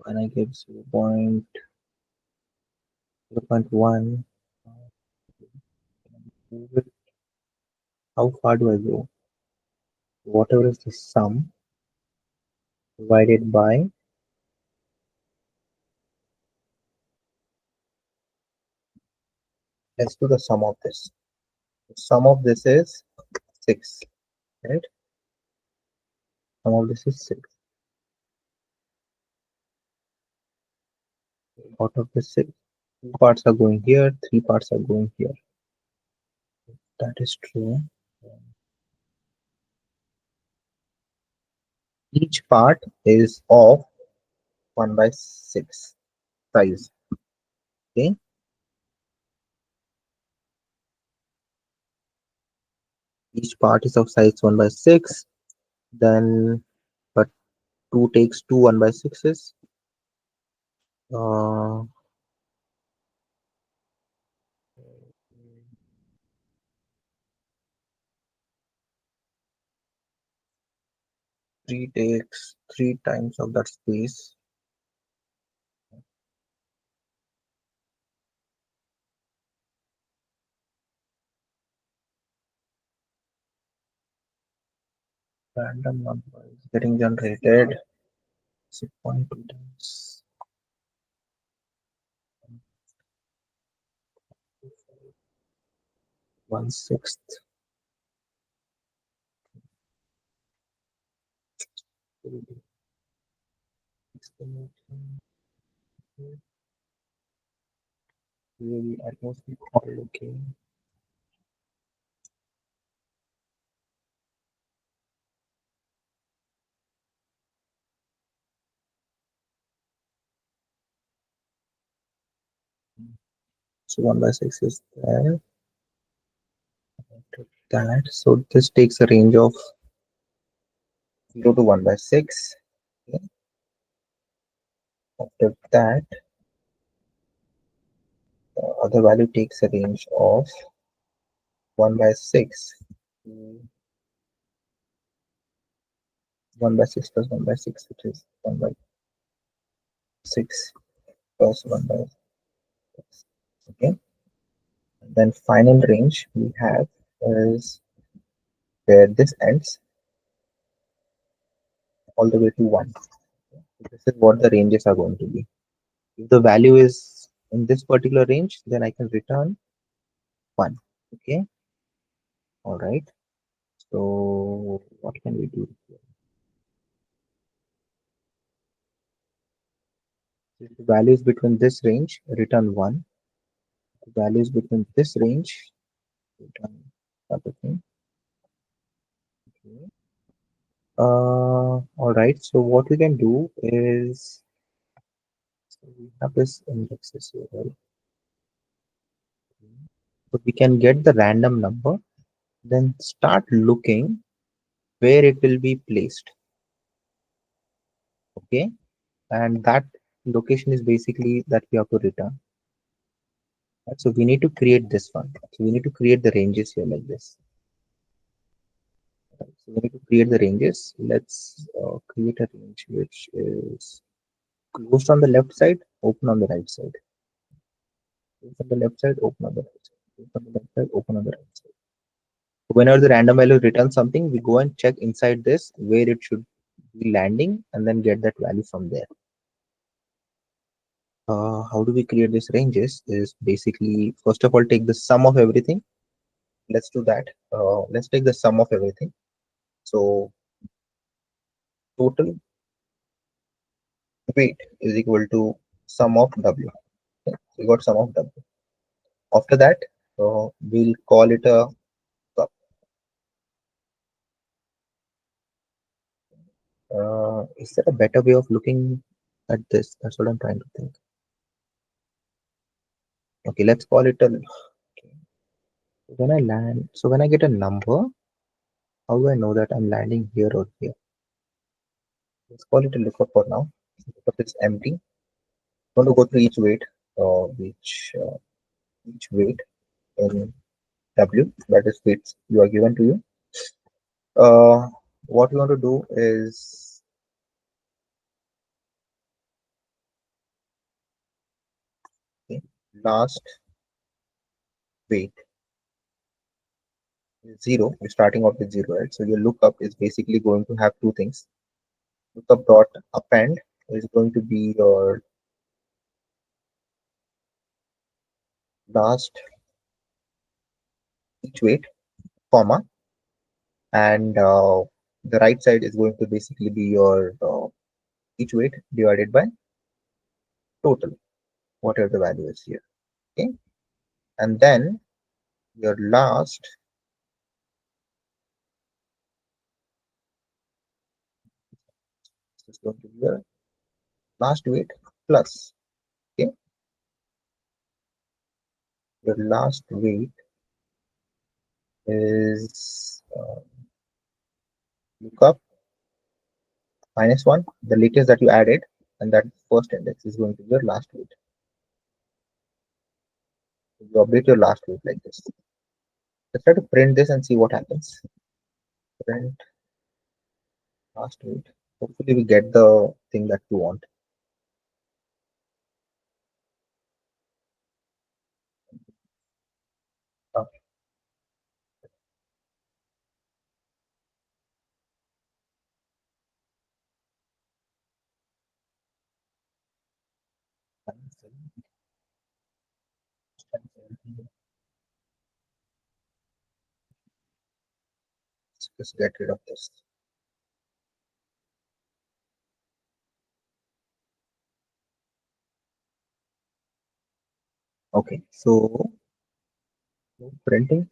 A: And I give 0.1. How far do I go? whatever is the sum divided by let's do the sum of this. The sum of this is 6, right? Sum of this is 6. Out of the 6, 2 parts are going here, 3 parts are going here. That is true. Each part is of 1 by 6 size. Okay. Each part is of size 1 by 6. Then, but 2 takes 2 1 by 6s. Uh, 3 takes 3 times of that space. Random number is getting generated. 6.2 times 1/6. Really, almost all okay. So 1 by 6 is there. That so this takes a range of 0 to 1 by 6. Okay. After that, the other value takes a range of 1 by 6. 1 by 6 plus 1 by 6, which is 1 by 6 plus 1 by 6. Okay. And then final range we have is where this ends all the way to 1. This is what the ranges are going to be. If the value is in this particular range, then I can return 1. Okay. All right. So what can we do here? If the value is between this range, return 1. The value is between this range, return other thing. Okay. All right. So what we can do is so we have this indexes here, right? So we can get the random number, then start looking where it will be placed. Okay, and that location is basically that we have to return. Right? So we need to create this one. So we need to create the ranges here like this. Right? So we need to create the ranges. Let's create a range which is closed on the left side, open on the right side. Closed on the left side, open on the right side. Closed on the left side, open on the right side. Whenever the random value returns something, we go and check inside this where it should be landing and then get that value from there. How do we create these ranges is basically, first of all, take the sum of everything. Let's do that. Let's take the sum of everything. So total weight is equal to sum of W. Okay, we got sum of W. After that, we'll call it a sum. Is there a better way of looking at this? That's what I'm trying to think. Okay, let's call it a. Okay. When I land, so when I get a number, how do I know that I'm landing here or here? Let's call it a lookup for now. Lookup is empty. I'm going to go through each weight, each weight in W, that is weights you are given to you. What we want to do is okay, last weight 0, you're starting off with 0, right? So your lookup is basically going to have two things. Lookup dot append is going to be your last each weight, comma, and the right side is going to basically be your each weight divided by total, whatever the value is here. Okay, and then your last is going to be your last weight plus. Okay, your last weight is lookup minus 1, the latest that you added, and that first index is going to be your last weight. You update your last weight like this. Let's try to print this and see what happens. Print last weight. Hopefully we get the thing that we want. Let's get rid of this. Okay, so printing.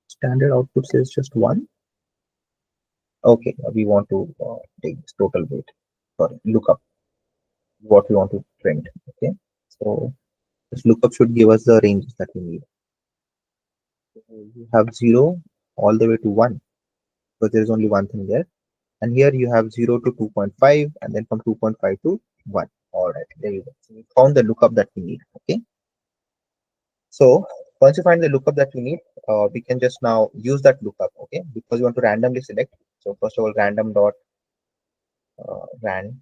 A: Standard output says just 1. Okay, we want to take this total weight. Sorry, lookup. What we want to print. Okay, so this lookup should give us the ranges that we need. So you have 0 all the way to 1, but there is only one thing there. And here you have 0 to 2.5, and then from 2.5 to 1. All right, there you go. So we found the lookup that we need. Okay, so once you find the lookup that we need, we can just now use that lookup. Okay, because you want to randomly select. So first of all, random dot rand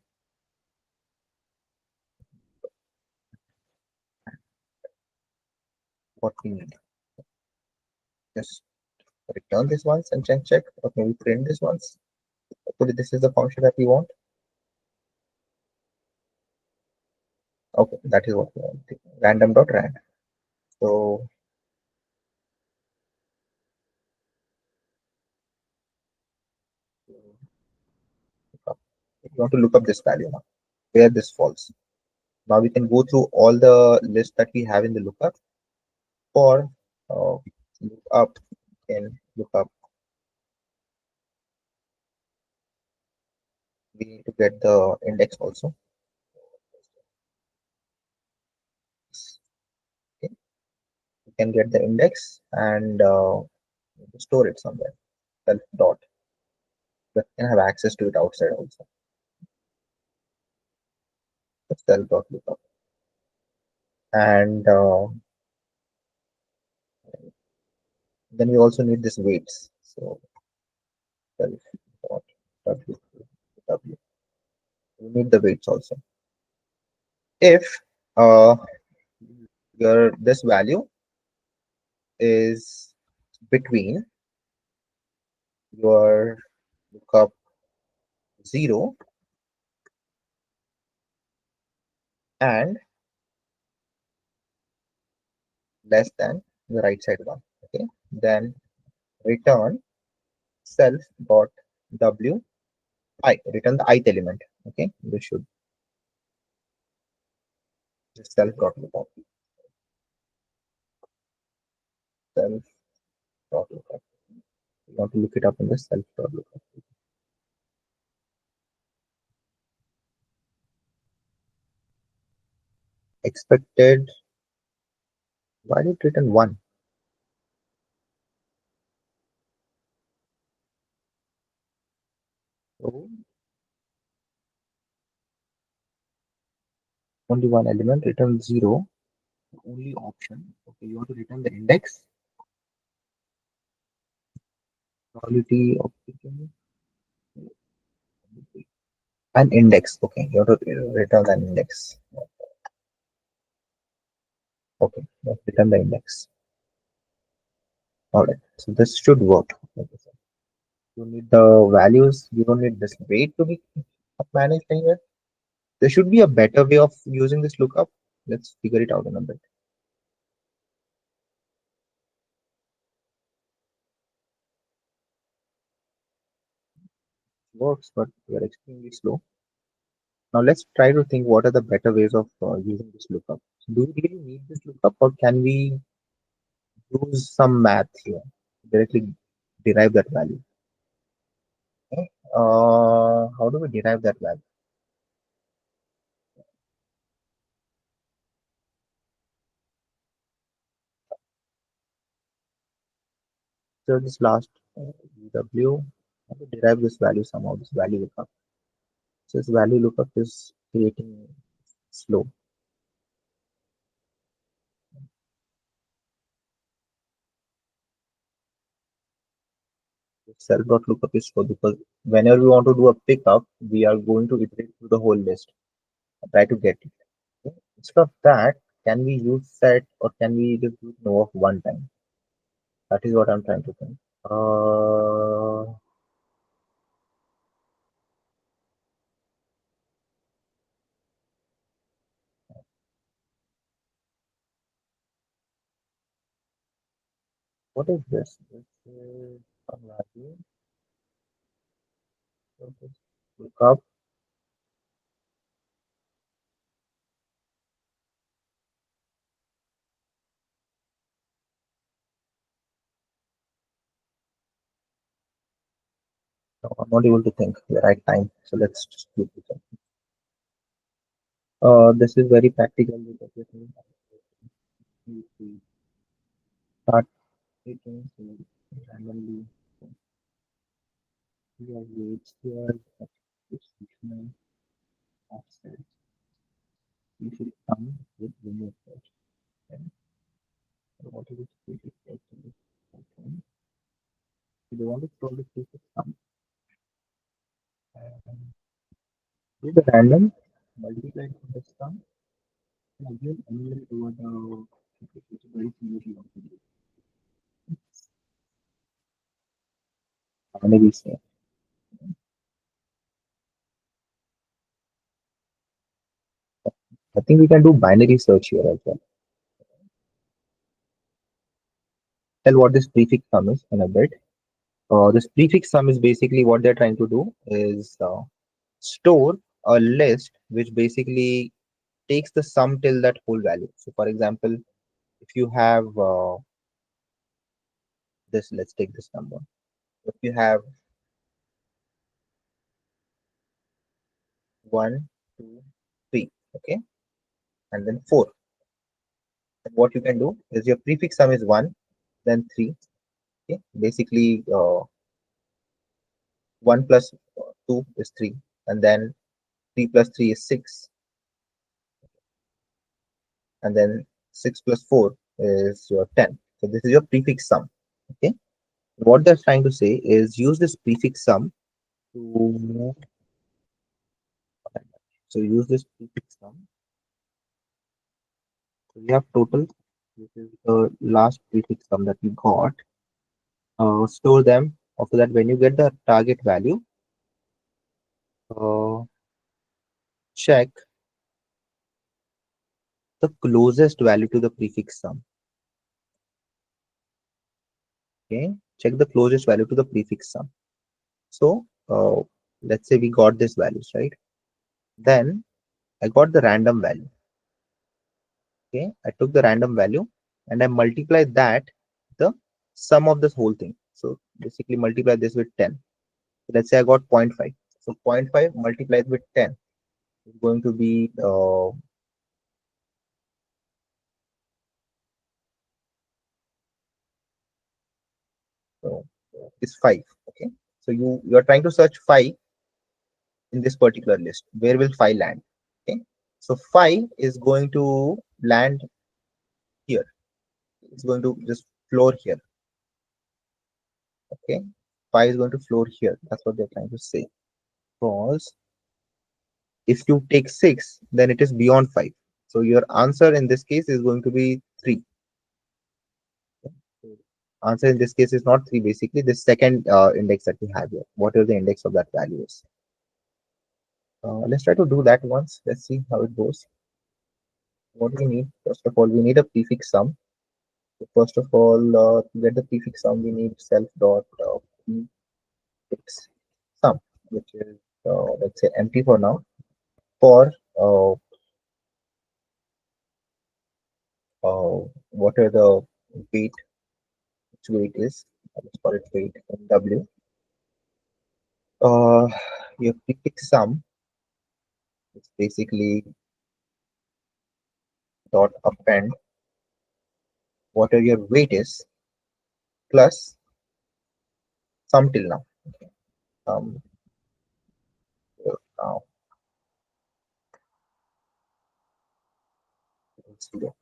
A: what we need. Just return this once and check. Okay, we print this once. Hopefully this is the function that we want. Okay, that is what we want. Random dot rand. So we want to look up this value now, where this falls. Now we can go through all the list that we have in the lookup. For lookup in lookup, we need to get the index also. Okay, you can get the index and store it somewhere. Self dot, but you can have access to it outside also. Self dot lookup, and then we also need this weights. So self dot w w. We need the weights also. If uh, your this value is between your lookup 0 and less than the right side one. Okay, then return self dot w I, return the ith element. Okay, this should self dot lookup, self dot lookup. You want to look it up in the self dot lookup. Expected. Why did it return 1? So only one element, return 0. Only option. Okay, you want to return the index. Quality of an index. Okay, you have to return an index. Okay, let's return the index. All right, so this should work. Like I said. You need the values. You don't need this weight to be managed anywhere. There should be a better way of using this lookup. Let's figure it out in a bit. Works, but we are extremely slow. Now let's try to think what are the better ways of using this lookup. So do we really need this lookup, or can we use some math here to directly derive that value? Okay. How do we derive that value? So this last UW, how to derive this value somehow, this value lookup. So this value lookup is creating slow. Self.lookup is slow because whenever we want to do a pickup, we are going to iterate through the whole list, try to get it. Okay. Instead of that, can we use set or can we just use no of one time? That is what I'm trying to think. Uh, what is this? This is a value. So this lookup. No, I'm not able to think the right time. So let's just keep it. This is very practical because we start taking randomly. We have weights here. Distribution offset. You should come with limit first. Okay. So what is it? Prefix actually? Okay. So they want to solve the prefix sum. And do the random multiply the sum and again enumerate over the prefix, which is very similar to what we do. Binary search. I think we can do binary search here as well. Tell what this prefix sum is in a bit. This prefix sum is basically what they're trying to do is store a list which basically takes the sum till that whole value. So for example, if you have this, let's take this number. If you have 1, 2, 3, okay, and then 4. And what you can do is your prefix sum is 1, then 3. Okay, basically 1 plus 2 is 3, and then 3 plus 3 is 6, and then 6 plus 4 is your 10. So this is your prefix sum. Okay, what they're trying to say is use this prefix sum to use this prefix sum. So we have total. This is the last prefix sum that we got. Store them. After that, when you get the target value, uh, check the closest value to the prefix sum. Okay, check the closest value to the prefix sum. So let's say we got this values, right? Then I got the random value. Okay, I took the random value and I multiplied that the sum of this whole thing. So basically multiply this with 10. So let's say I got 0.5. So 0.5 multiplied with 10 is going to be uh, is 5. Okay, so you are trying to search 5 in this particular list. Where will 5 land? Okay, so 5 is going to land here. It's going to just floor here. Okay, 5 is going to floor here. That's what they're trying to say. Because if you take 6, then it is beyond 5. So your answer in this case is going to be 3. Answer in this case is not 3, basically this second index that we have here, whatever the index of that value is. Let's try to do that once. Let's see how it goes. What we need, first of all, we need a prefix sum. So first of all, to get the prefix sum, we need self dot prefix sum, which is let's say empty for now. For what are the weight, which weight is, let's call it weight in W. Your prefix sum is basically dot append whatever your weight is plus sum till now. Sum till now is 0.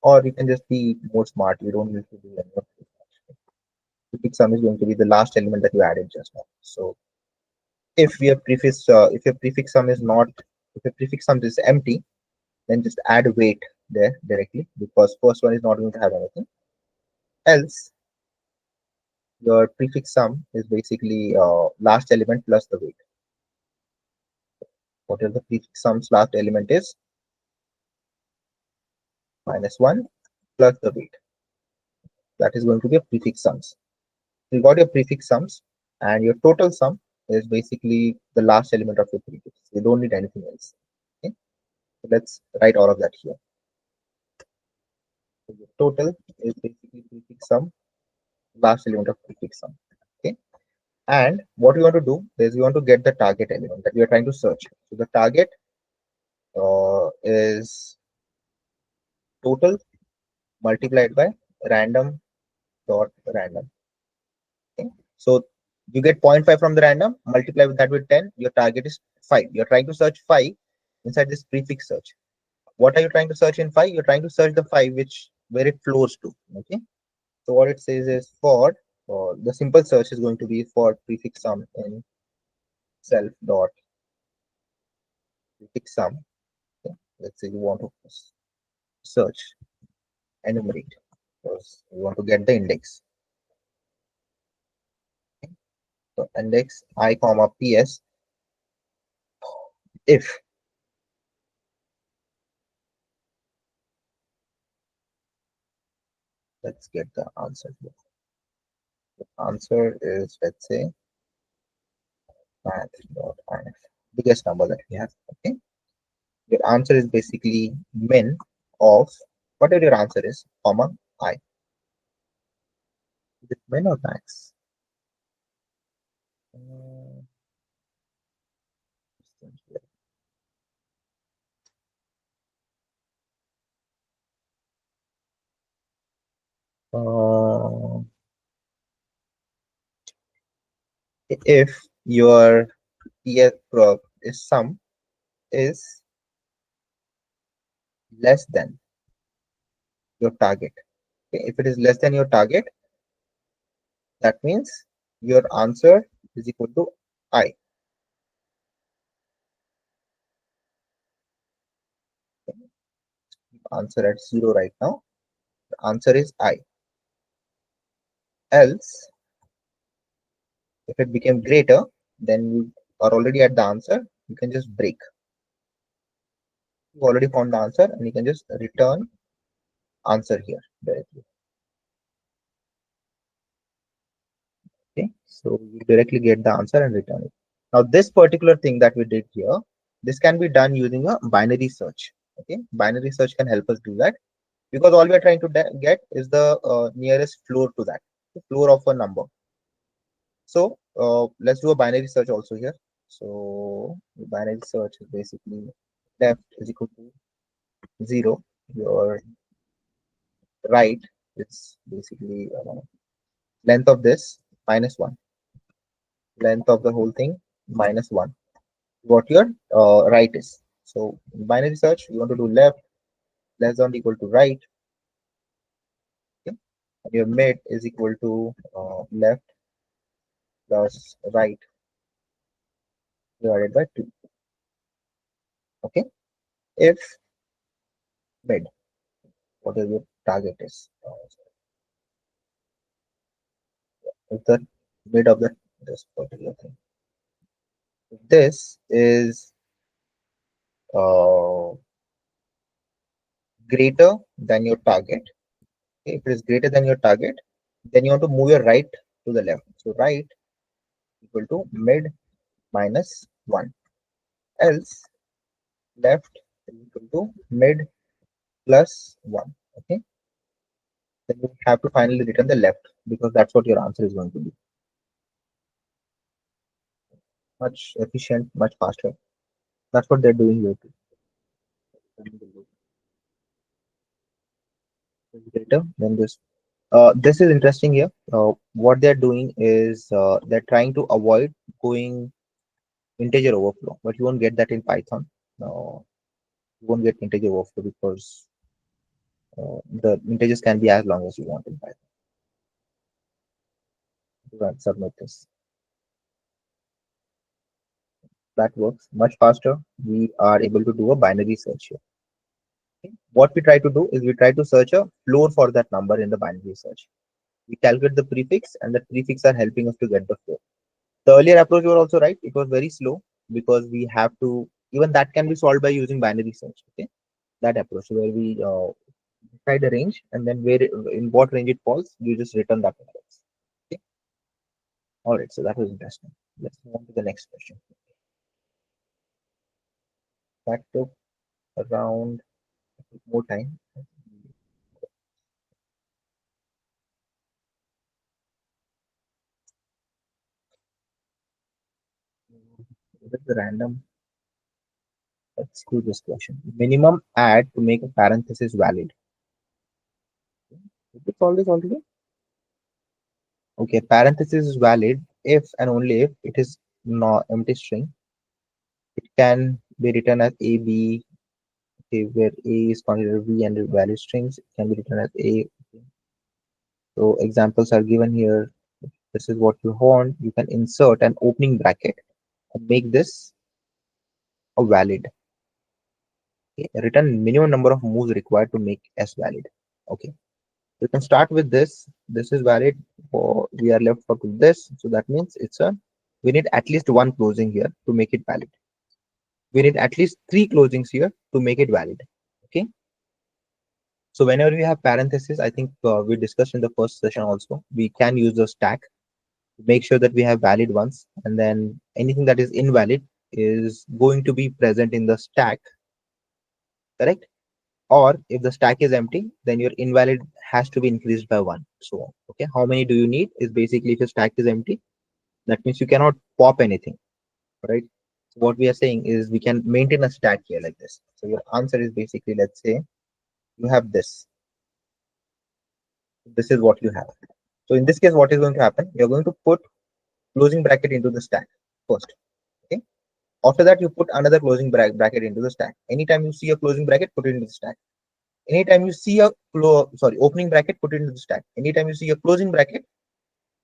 A: Or you can just be more smart. You don't need to do any of this. Prefix sum is going to be the last element that you added just now. So if your prefix sum is not, if your prefix sum is empty, then just add weight there directly, because first one is not going to have anything. Else your prefix sum is basically last element plus the weight. Whatever the prefix sum's last element is, minus 1 plus the weight. That is going to be a prefix sums. You got your prefix sums, and your total sum is basically the last element of your prefix. You don't need anything else. Okay, so let's write all of that here. So the total is basically prefix sum, last element of prefix sum. Okay, and what we want to do is we want to get the target element that we are trying to search. So the target is total multiplied by random dot random. Okay, so you get 0.5 from the random, multiply with that with 10, your target is 5. You're trying to search 5 inside this prefix search. What are you trying to search in 5? You're trying to search the 5 which where it flows to. Okay, so what it says is for the simple search is going to be for prefix sum in self dot prefix sum. Okay, let's say you want to search enumerate, because you want to get the index. Okay, so index I comma ps if let's get the answer here. The answer is, let's say, math.inf, biggest number that we have. Okay, your answer is basically min of whatever your answer is, comma I. Is it min or max? Uh, if your PS is sum is less than your target. Okay, if it is less than your target, that means your answer is equal to I. Okay, answer at 0 right now. The answer is I. Else, if it became greater, then you are already at the answer. You can just break. You already found the answer, and you can just return answer here directly. Okay, so you directly get the answer and return it. Now, this particular thing that we did here, this can be done using a binary search. Okay, binary search can help us do that, because all we are trying to get is the nearest floor to that, the floor of a number. So let's do a binary search also here. So the binary search is basically left is equal to 0. Your right is basically length of this minus 1. Length of the whole thing minus 1. What your right is. So in binary search, you want to do left less than or equal to right. Okay, and your mid is equal to left plus right divided by 2. Okay, if mid. what is your target is. Is the mid of the this particular thing. This is uh, greater than your target. Okay, if it is greater than your target, then you want to move your right to the left. So right equal to mid minus 1. Else left is equal to mid plus 1. Okay, then you have to finally return the left because that's what your answer is going to be. Much efficient, much faster. That's what they're doing here too. Greater than this. This is interesting here. What they're doing is they're trying to avoid going integer overflow, but you won't get that in Python. You won't get integer overflow because the integers can be as long as you want in Python. Run, submit this. That works much faster. We are able to do a binary search here. Okay. What we try to do is we try to search a floor for that number in the binary search. We calculate the prefix, and the prefix are helping us to get the floor. The earlier approach was also right. It was very slow because we have to, even that can be solved by using binary search. Okay, that approach where we decide a range, and then where in what range it falls, you just return that index. Okay. All right. So that was interesting. Let's move on to the next question. That took around more time. With the random, let's do this question. Minimum add to make a parenthesis valid. Did we solve this already? Okay, parenthesis is valid if and only if it is not empty string. It can be written as a b, okay, where a is considered v and the valid strings. It can be written as a. So examples are given here. This is what you want. You can insert an opening bracket and make this a valid. Okay, return minimum number of moves required to make s valid. Okay, you can start with this. This is valid for, we are left for this. So that means it's a, we need at least one closing here to make it valid. We need at least 3 closings here to make it valid. Okay. So whenever we have parentheses, I think we discussed in the first session also, we can use the stack to make sure that we have valid ones, and then anything that is invalid is going to be present in the stack, correct? Or if the stack is empty, then your invalid has to be increased by 1. So, okay, how many do you need is basically, if your stack is empty, that means you cannot pop anything, right? So what we are saying is we can maintain a stack here like this. So your answer is basically, let's say you have this. This is what you have. So in this case, what is going to happen? You're going to put closing bracket into the stack first. Okay. After that, you put another closing bracket into the stack. Anytime you see a closing bracket, put it into the stack. Anytime you see a opening bracket, put it into the stack. Anytime you see a closing bracket,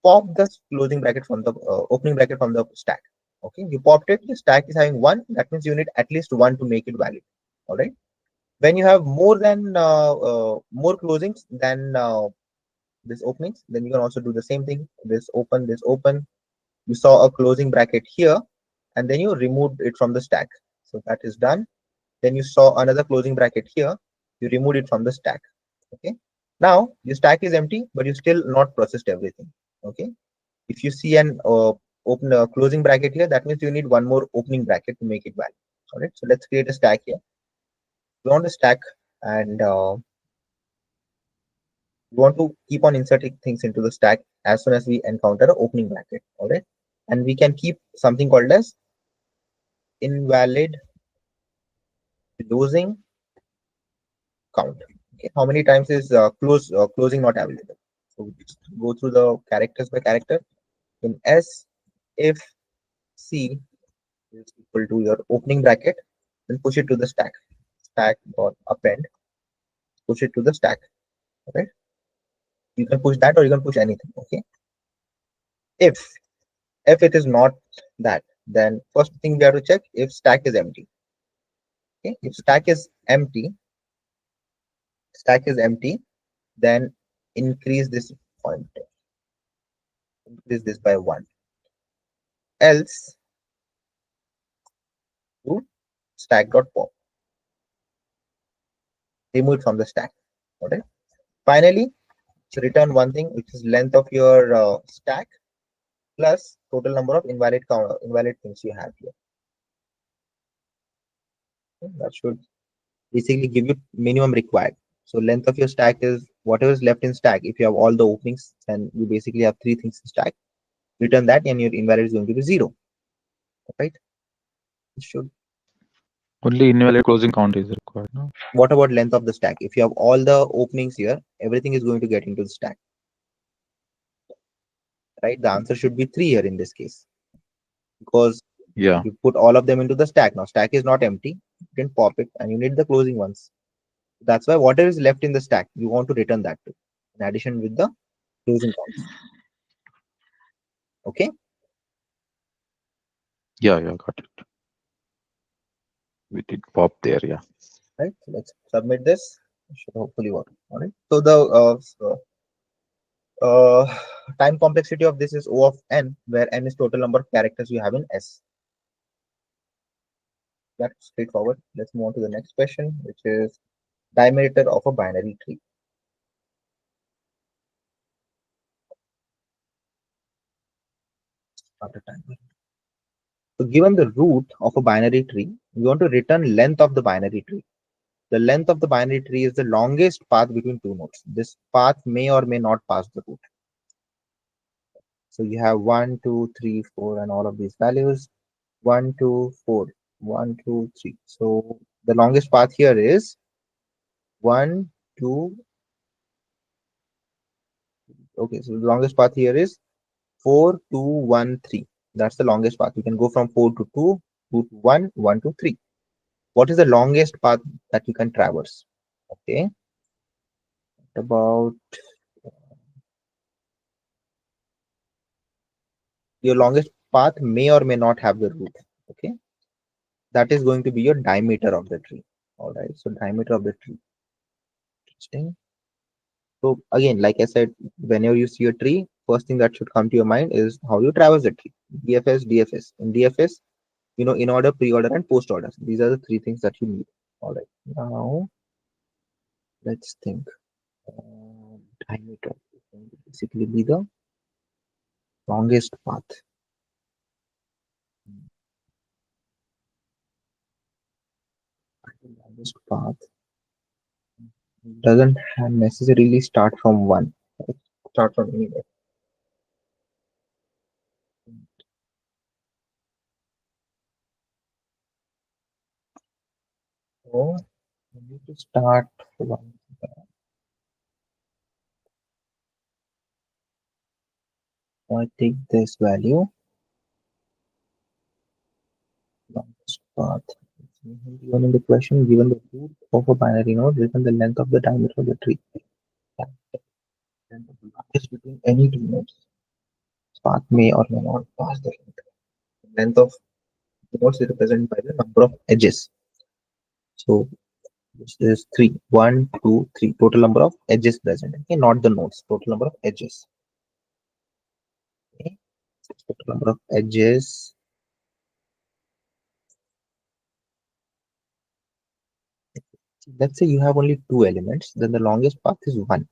A: pop the closing bracket from the opening bracket from the stack. Okay, you popped it. The stack is having 1. That means you need at least 1 to make it valid. All right. When you have more than more closings than this openings, then you can also do the same thing. This open, this open. You saw a closing bracket here, and then you removed it from the stack. So that is done. Then you saw another closing bracket here. You removed it from the stack. Okay. Now your stack is empty, but you still not processed everything. Okay. If you see an closing bracket here, that means you need one more opening bracket to make it valid. All right. So let's create a stack here. We want a stack, and we want to keep on inserting things into the stack as soon as we encounter an opening bracket. All right. And we can keep something called as invalid closing count. Okay. How many times is closing not available? So we just go through the characters by character. In S, if C is equal to your opening bracket, then push it to the stack. Stack dot append, push it to the stack. Okay. You can push that or you can push anything. Okay. If it is not that, then first thing we have to check if stack is empty. Okay. If stack is empty, stack is empty, then increase this pointer, increase this by 1. Else do stack.pop, remove it from the stack. Okay. Finally, so return one thing, which is length of your stack plus total number of invalid things you have here. Okay, that should basically give you minimum required. So length of your stack is whatever is left in stack. If you have all the openings, then you basically have 3 things in stack. Return that, and your invalid is going to be 0. Right? It should.
C: Only invalid closing count is required. No?
A: What about length of the stack? If you have all the openings here, everything is going to get into the stack. Right? The answer should be 3 here in this case, because
C: Yeah.
A: you put all of them into the stack. Now stack is not empty. You can pop it, and you need the closing ones. That's why whatever is left in the stack, you want to return that to, in addition with the closing counts. Okay.
C: Yeah, got it. We did pop there, yeah.
A: Right. So let's submit this. It should hopefully work. All right. So the time complexity of this is O of n, where n is total number of characters you have in S. That's straightforward. Let's move on to the next question, which is diameter of a binary tree. Start the timer. So given the root of a binary tree, we want to return length of the binary tree. The length of the binary tree is the longest path between 2 nodes. This path may or may not pass the root. So you have 1, 2, 3, 4, and all of these values. 1, 2, 4, 1, 2, 3. So the longest path here is 1, 2. Okay, so the longest path here is 4, 2, 1, 3. That's the longest path. You can go from 4 to 2, 2 to 1, 1 to 3. What is the longest path that you can traverse? Okay. About your longest path may or may not have the root. Okay. That is going to be your diameter of the tree. All right. So diameter of the tree. Interesting. So again, like I said, whenever you see a tree, first thing that should come to your mind is how you traverse the tree. DFS, DFS. In DFS, in order, pre-order, and post-order. These are the 3 things that you need. All right. Now, let's think. Diameter is going to basically be the longest path. The longest path doesn't necessarily start from 1. It start from anywhere. So we need to start from. I take this value, longest path. Given in the question, given the root of a binary node, given the length of the diameter of the tree. Length of the longest between any 2 nodes. Path may or may not pass the length. Length of the nodes is represented by the number of edges. So this is 3. 1, 2, 3. Total number of edges present. Okay, not the nodes. Total number of edges. Okay. Total number of edges. Let's say you have only 2 elements, then the longest path is 1.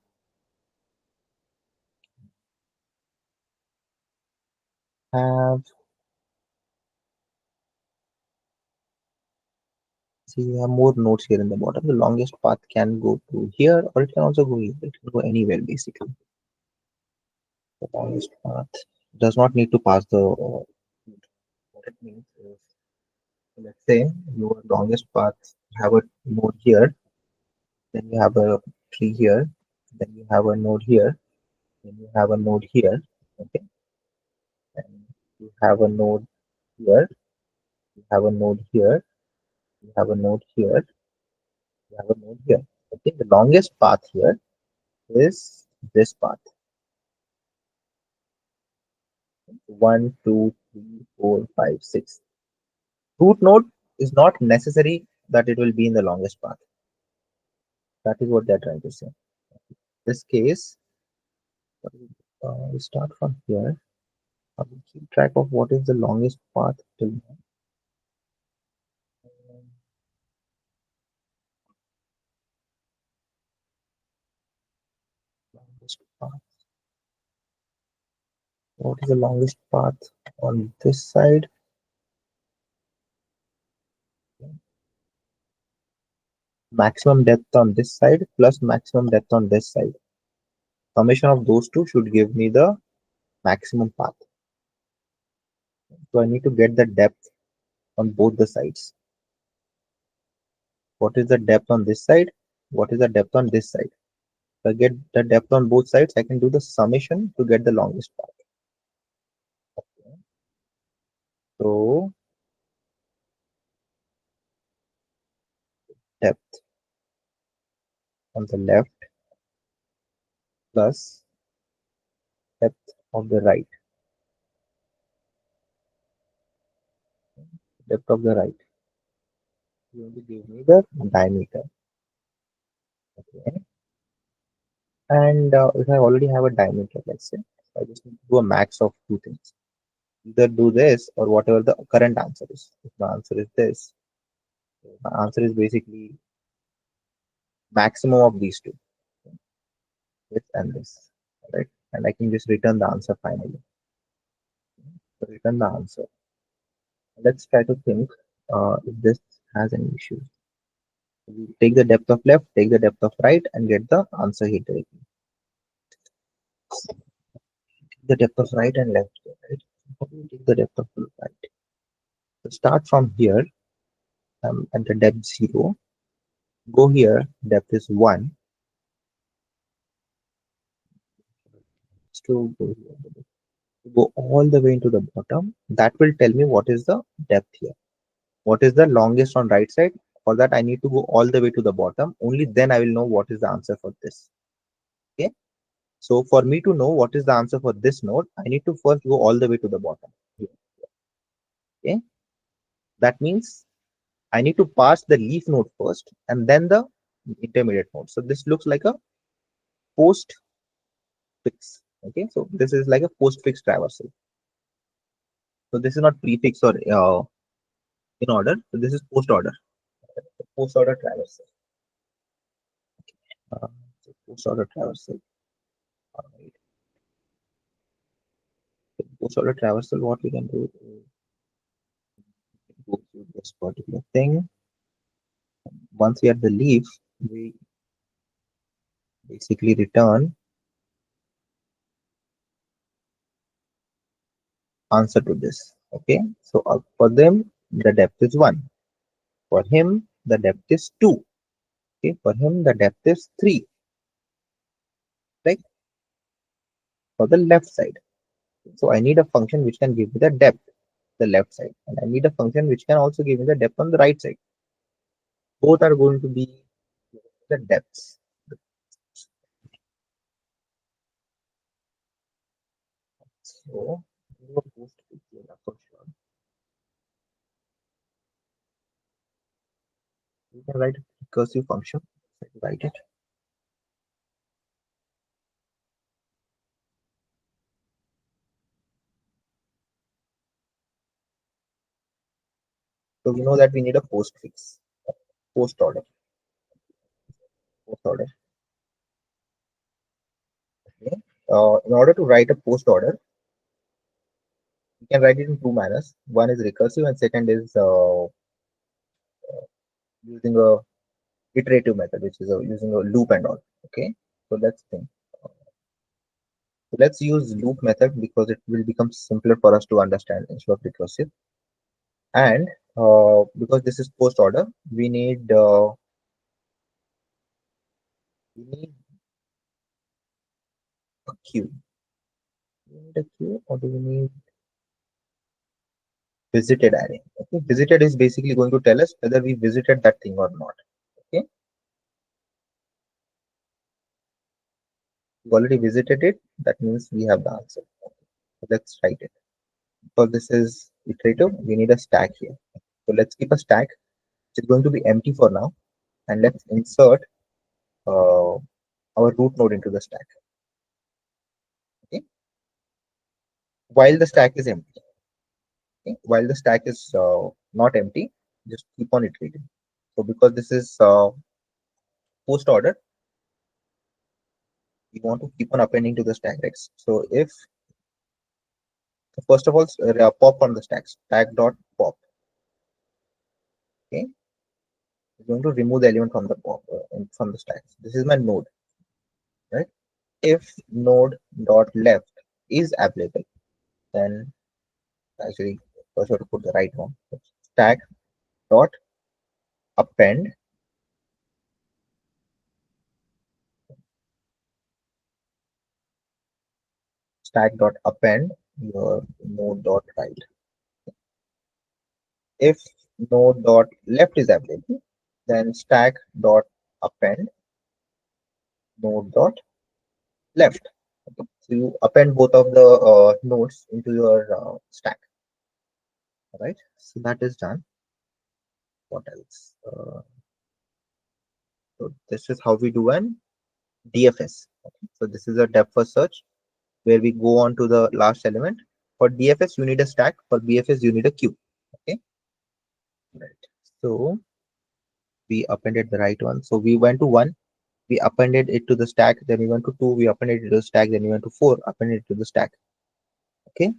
A: Have See, you have more nodes here in the bottom. The longest path can go to here, or it can also go here. It can go anywhere basically. The longest path does not need to pass the. What it means is, let's say your longest path have a node here, then you have a tree here, then you have a node here, then you have a node here, okay, and you have a node here, you have a node here, you have a node here, you have a node here. Okay, the longest path here is this path. 1, 2, 3, 4, 5, 6. Root node is not necessary that it will be in the longest path. That is what they're trying to say. This case, we start from here. I will keep track of what is the longest path till now. Longest path. What is the longest path on this side? Maximum depth on this side plus maximum depth on this side. Summation of those two should give me the maximum path. So I need to get the depth on both the sides. What is the depth on this side? What is the depth on this side? If I get the depth on both sides, I can do the summation to get the longest path. Okay. So depth on the left plus depth of the right. Depth of the right going to give me the diameter. Okay. And if I already have a diameter, let's say, I just need to do a max of two things. Either do this or whatever the current answer is. If my answer is this, my answer is basically maximum of these two, this and this, right? And I can just return the answer finally. So return the answer. Let's try to think if this has any issues. We take the depth of left, take the depth of right, and get the answer here directly. The depth of right and left, right? How do we take the depth of right? So start from here at the depth 0. Go here, depth is 1. To go here, go all the way into the bottom. That will tell me what is the depth here. What is the longest on right side? For that, I need to go all the way to the bottom. Only then I will know what is the answer for this. Okay. So for me to know what is the answer for this node, I need to first go all the way to the bottom. Okay. That means I need to pass the leaf node first and then the intermediate node. So this looks like a post fix. Okay. So this is like a post fix traversal. So this is not prefix or in order. So this is post order. Post order traversal. So post order traversal. Alright. Post order traversal, what we can do is go through this particular thing. Once we have the leaf, we basically return answer to this. Okay, so for them the depth is 1. For him the depth is 2. Okay, for him the depth is 3. Right? For the left side. So I need a function which can give me the depth, the left side, and I need a function which can also give me the depth on the right side. Both are going to be the depths. So for sure. You can write a recursive function. Write it. So we know that we need a postfix, post order, post order. Okay. In order to write a post order, you can write it in two manners. One is recursive, and second is using a iterative method, which is using a loop and all. Okay. So let's think. So let's use loop method because it will become simpler for us to understand instead of recursive. And because this is post order, we need a queue. We need a queue, or do we need visited array? Okay, visited is basically going to tell us whether we visited that thing or not. Okay, we already visited it. That means we have the answer. Okay. So let's write it. So this is iterative. We need a stack here. So let's keep a stack which is going to be empty for now, and let's insert our root node into the stack. Okay, while the stack is empty. Okay? While the stack is not empty, just keep on iterating. So because this is post order, we want to keep on appending to the stack, right? So if first of all pop on the stack dot pop. Okay, I'm going to remove the element from the pop from the stack. This is my node, right? If node dot left is available, then actually first I have to put the right one. Stack dot append stack dot append your node dot right. If node dot left is available, then stack dot append node dot left. Okay. So you append both of the nodes into your stack. All right. So that is done. What else? So this is how we do an DFS. Okay. So this is a depth first search where we go on to the last element. For DFS, you need a stack. For BFS, you need a queue. Okay. Right. So we appended the right one. So we went to 1, we appended it to the stack, then we went to 2, we appended it to the stack, then we went to 4, appended it to the stack. Okay.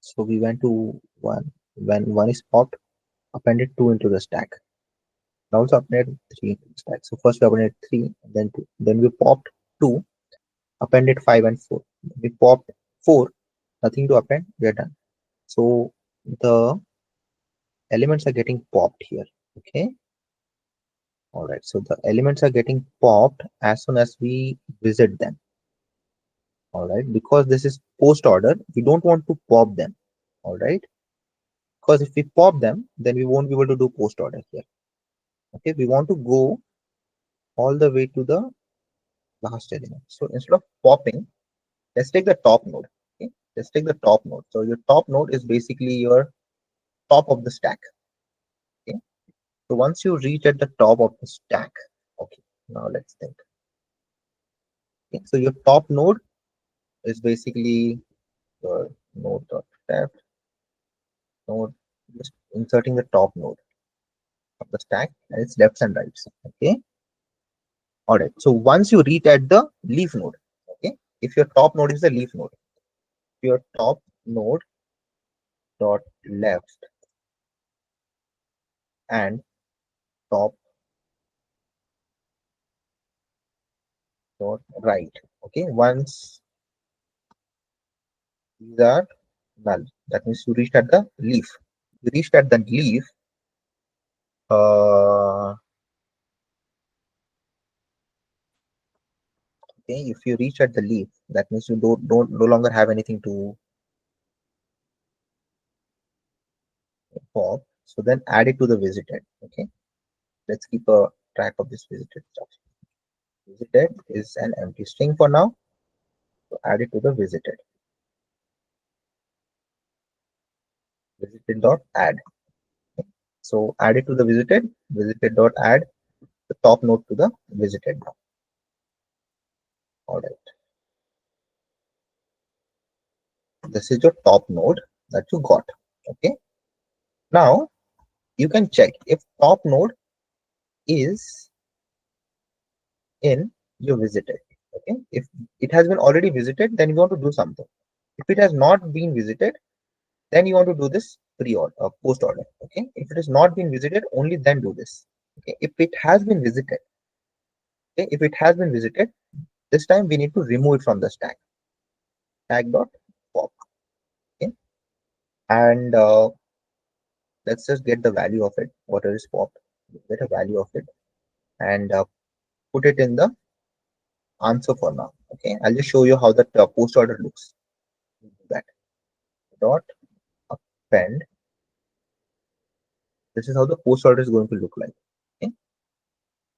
A: So we went to 1. When 1 is popped, appended 2 into the stack. Now also appended 3 into the stack. So first we appended 3, then 2. Then we popped 2, appended 5 and 4. We popped 4, nothing to append, we are done. So the elements are getting popped here. Okay. All right. So the elements are getting popped as soon as we visit them. All right. Because this is post order, we don't want to pop them. All right. Because if we pop them, then we won't be able to do post order here. Okay. We want to go all the way to the last element. So instead of popping, let's take the top node. Okay. Let's take the top node. So your top node is basically your top of the stack. Okay. So once you reach at the top of the stack, okay. Now let's think. Okay. So your top node is basically your node dot left node, just inserting the top node of the stack and its lefts and rights. Okay. All right. So once you reach at the leaf node, okay, if your top node is the leaf node, your top node dot left and top dot right. Okay. Once these are null, that means you reached at the leaf. You reached at the leaf. Okay, if you reach at the leaf, that means you don't no longer have anything to pop. So then add it to the visited. Okay, let's keep a track of this visited stuff. Visited is an empty string for now. So add it to the visited. Visited dot add. Okay. So add it to the visited. Visited dot add the top node to the visited now. All right. This is your top node that you got. Okay. Now you can check if top node is in your visited. Okay. If it has been already visited, then you want to do something. If it has not been visited, then you want to do this pre-order post order. Okay. If it has not been visited, only then do this. Okay. If it has been visited, okay, if it has been visited, this time we need to remove it from the stack. Stack dot pop. Okay. And let's just get the value of it. Whatever is popped, get a value of it, and put it in the answer for now. Okay. I'll just show you how the post order looks. Do that. Dot append. This is how the post order is going to look like. Okay.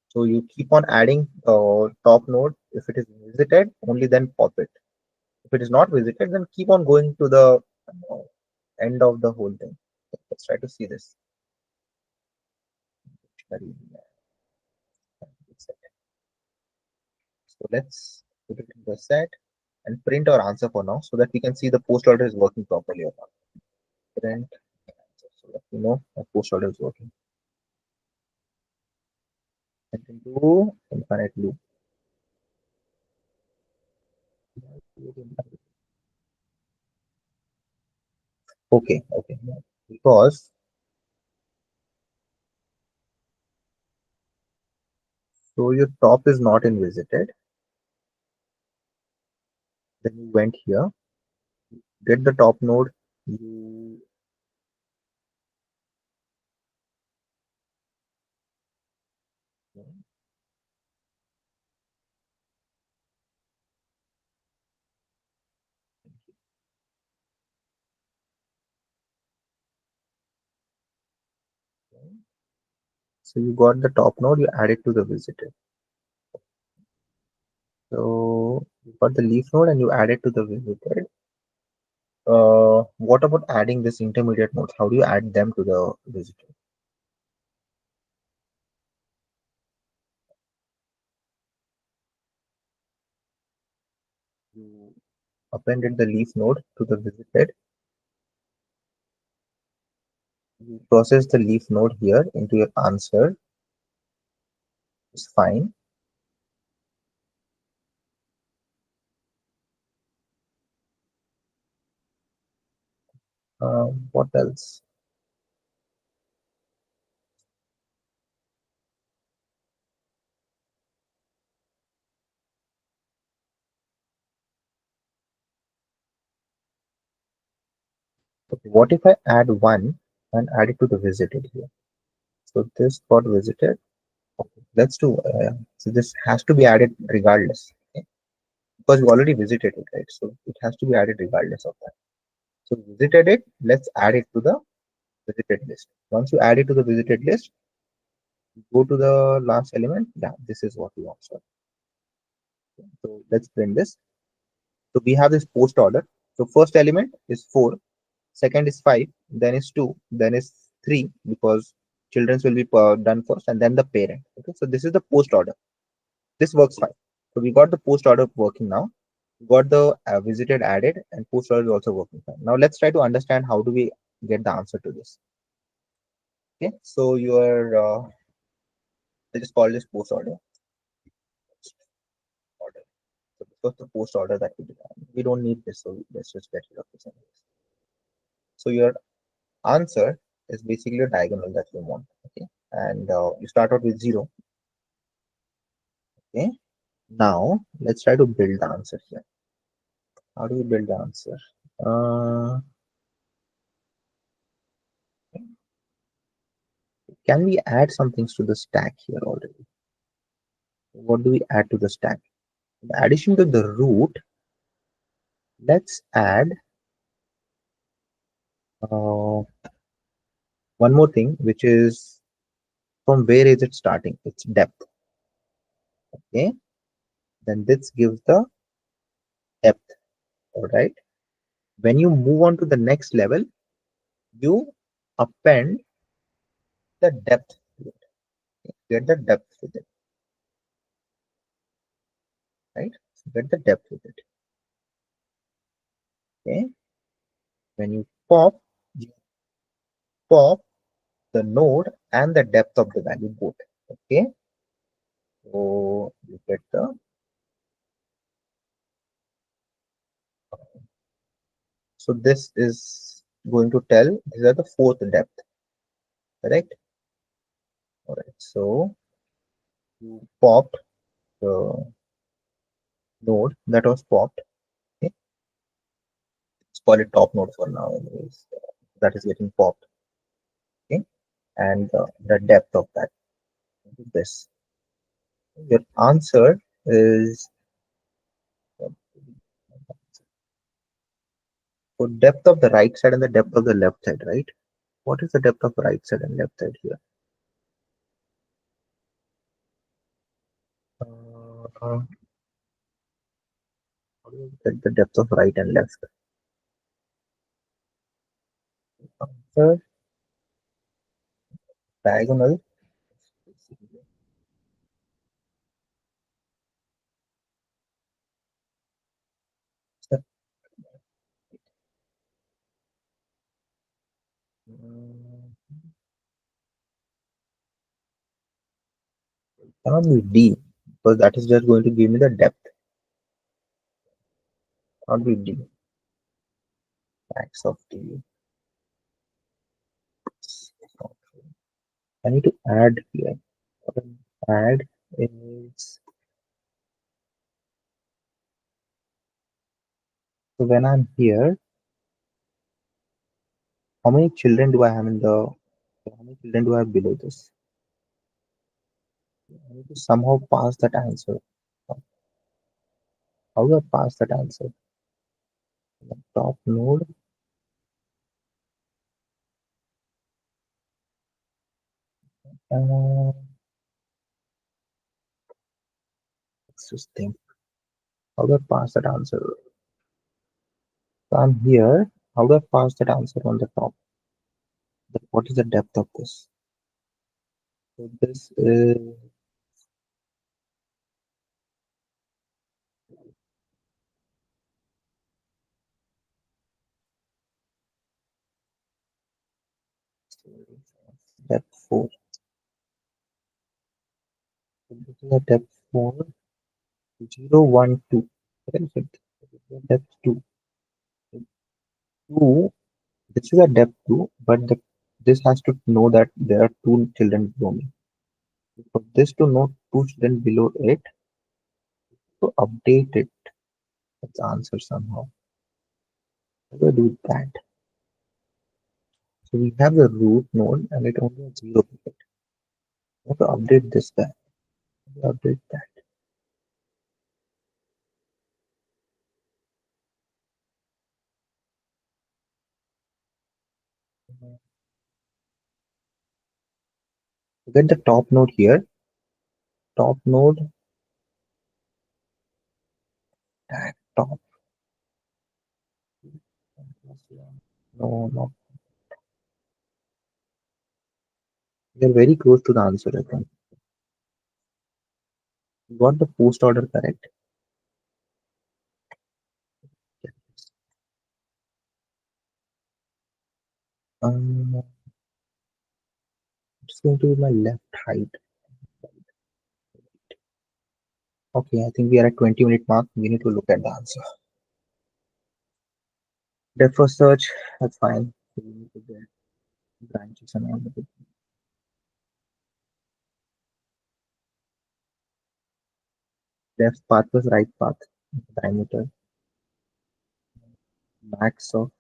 A: So you keep on adding top node. If it is visited, only then pop it. If it is not visited, then keep on going to the end of the whole thing. Let's try to see this. So let's put it in the set and print our answer for now so that we can see the post order is working properly or not. Print answer so that we know the post order is working. And into infinite loop. Okay, okay. Because so your top is not in visited. Then you went here, get the top node, you so you got the top node, you add it to the visited. So you got the leaf node and you add it to the visited. What about adding this intermediate nodes? How do you add them to the visited? You appended the leaf node to the visited. You process the leaf node here into your answer. It's fine. What else? Okay, what if I add one and add it to the visited here? So this got visited. Okay, let's do. So this has to be added regardless, okay? Because we already visited it, right? So it has to be added regardless of that. So we visited it. Let's add it to the visited list. Once you add it to the visited list, go to the last element. Yeah, this is what we want. So let's print this. So we have this post order. So first element is 4, second is 5, then is 2, then is 3 because children's will be done first and then the parent. Okay, so this is the post order. This works fine. So we got the post order working now. We got the visited added and post order is also working fine. Now let's try to understand how do we get the answer to this. Okay, so your let's just call this post order. Order. So this was the post order that we did. We don't need this, so let's just get rid of this. So your answer is basically a diagonal that you want. Okay, and you start out with 0. Okay, now let's try to build the answer here. How do we build the answer? Can we add some things to the stack here already? What do we add to the stack? In addition to the root, let's add uh, one more thing, which is from where is it starting? It's depth. Okay, then this gives the depth. All right. When you move on to the next level, you append the depth to it. Okay? Get the depth with it. Right? So get the depth with it. Okay. When you pop the node and the depth of the value both. Okay. So you get the so this is going to tell these are the fourth depth, correct? All right. So you popped the node that was popped. Okay. Let's call it top node for now. Anyways, that is getting popped. Okay. And the depth of that is this. Your answer is for depth of the right side and the depth of the left side, right? What is the depth of right side and left side here? How do you get the depth of right and left? Answer diagonal. Cannot be D because that is just going to give me the depth. Cannot be D. Max of D. I need to add here. Add is so when I'm here, how many children do I have in the? How many children do I have below this? I need to somehow pass that answer. How do I pass that answer? The top node. Let's just think. How do I pass that answer? So I'm here. How do I pass that answer on the top? What is the depth of this? So this is depth 4. So this is a depth 4, 0, 1, 2. Correct. Depth 2. 2. This is a depth 2, but this has to know that there are 2 children below me. For this to know 2 children below it, to update it, let's answer somehow. How do I do that? So we have the root node and it only has 0 picket. I have to update this guy. Update that. Get the top node here. Top node. Tag top. No, no. We are very close to the answer, I think. We got the post order correct. It's going to be my left height. Okay, I think we are at 20-minute mark. We need to look at the answer. Depth first search, that's fine. So we need to get branches and all of it. Left path was right path. Diameter. Max of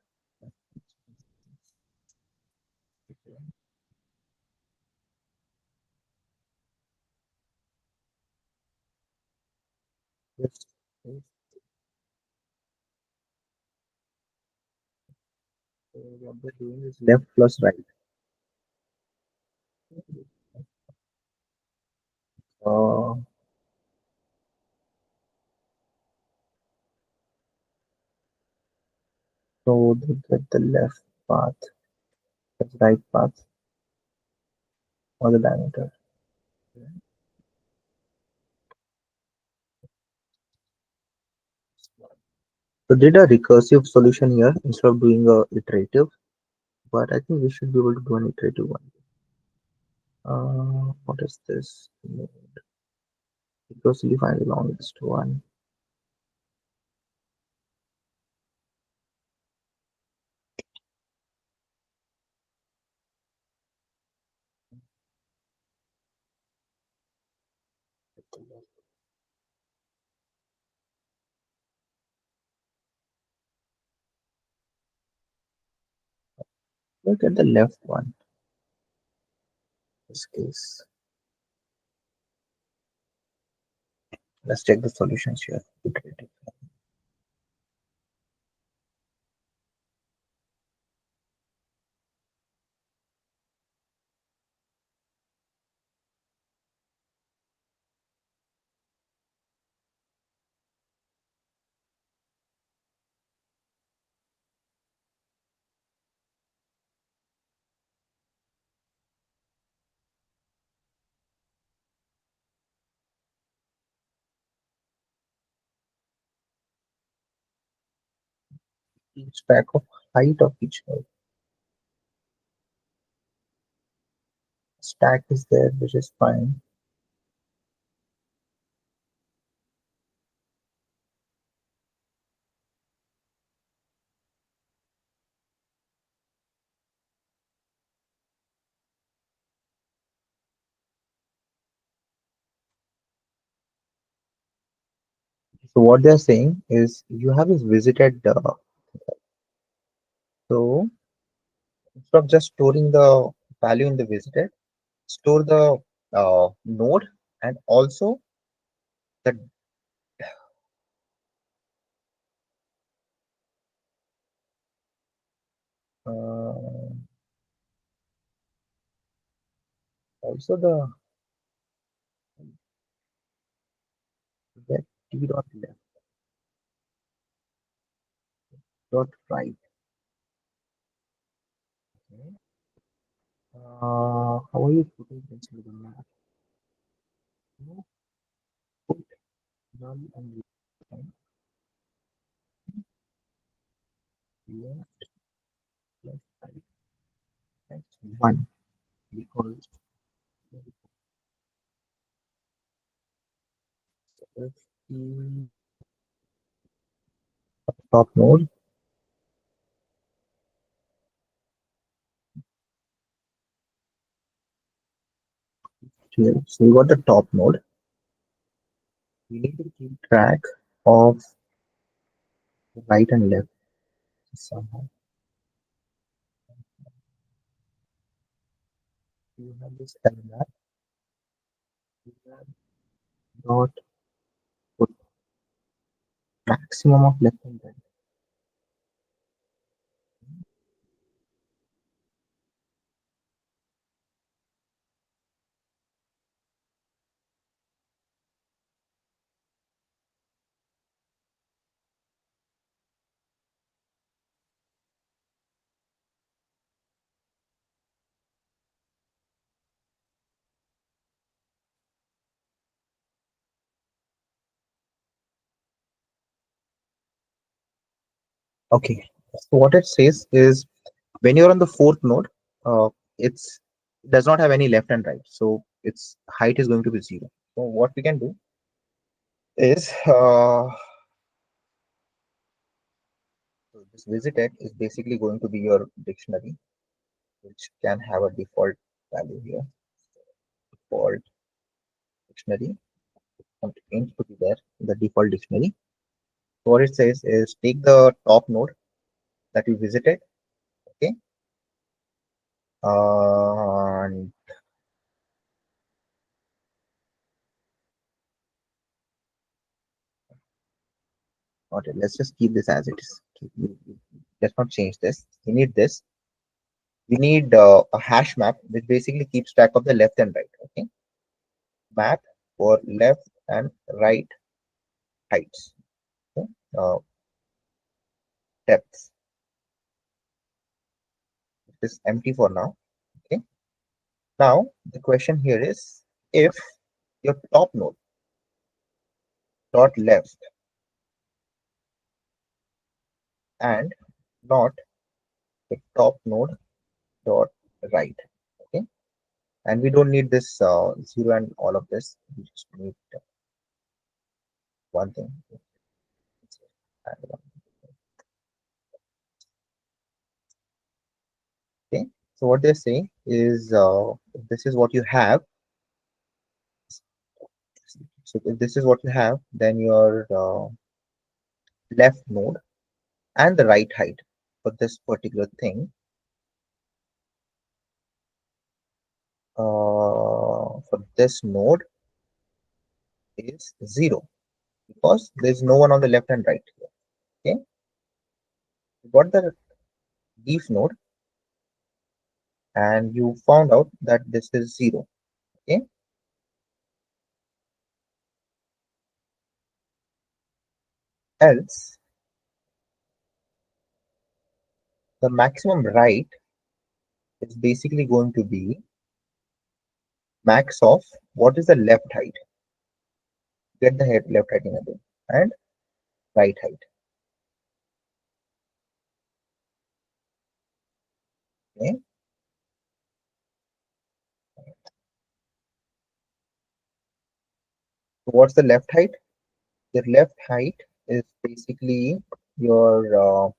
A: left. So what we're doing is left plus right. Uh, so they get the left path, the right path, or the diameter. So did a recursive solution here instead of doing a iterative, but I think we should be able to do an iterative one. What is this? Recursively find the longest one. Look at the left one. In this case, let's check the solutions here. Iterative. Keeps track of height of each node. Stack is there, which is fine. So what they're saying is you have this visited. So instead of just storing the value in the visited, store the node and also the uh, also the get t dot left dot right. Okay. How are you putting this into the map? You put null and left, left plus right. That's one because if the top node, here, so you got the top node. We need to keep track of right and left somehow. You have this map dot put maximum of left and right. Okay. So what it says is when you're on the fourth node, it's it does not have any left and right, so its height is going to be 0. So what we can do is so this visited is basically going to be your dictionary, which can have a default value here. Default dictionary contains to be there in the default dictionary. So what it says is take the top node that you visited, okay, and okay, let's just keep this as it is. Let's not change this. We need this. We need a hash map which basically keeps track of the left and right. Okay, map for left and right heights. Okay? Depths. It is empty for now. Okay. Now the question here is if your top node dot left and not the top node dot right. Okay, and we don't need this 0 and all of this. We just need one thing. And one. Okay, so what they're saying is if this is what you have. So if this is what you have, then your left node and the right height for this particular thing for this node is 0 because there's no one on the left and right here. Okay, you got the leaf node and you found out that this is 0. Okay, else the maximum right is basically going to be max of what is the left height. Get the left height in a bit and right height. Okay. So what's the left height? The left height is basically your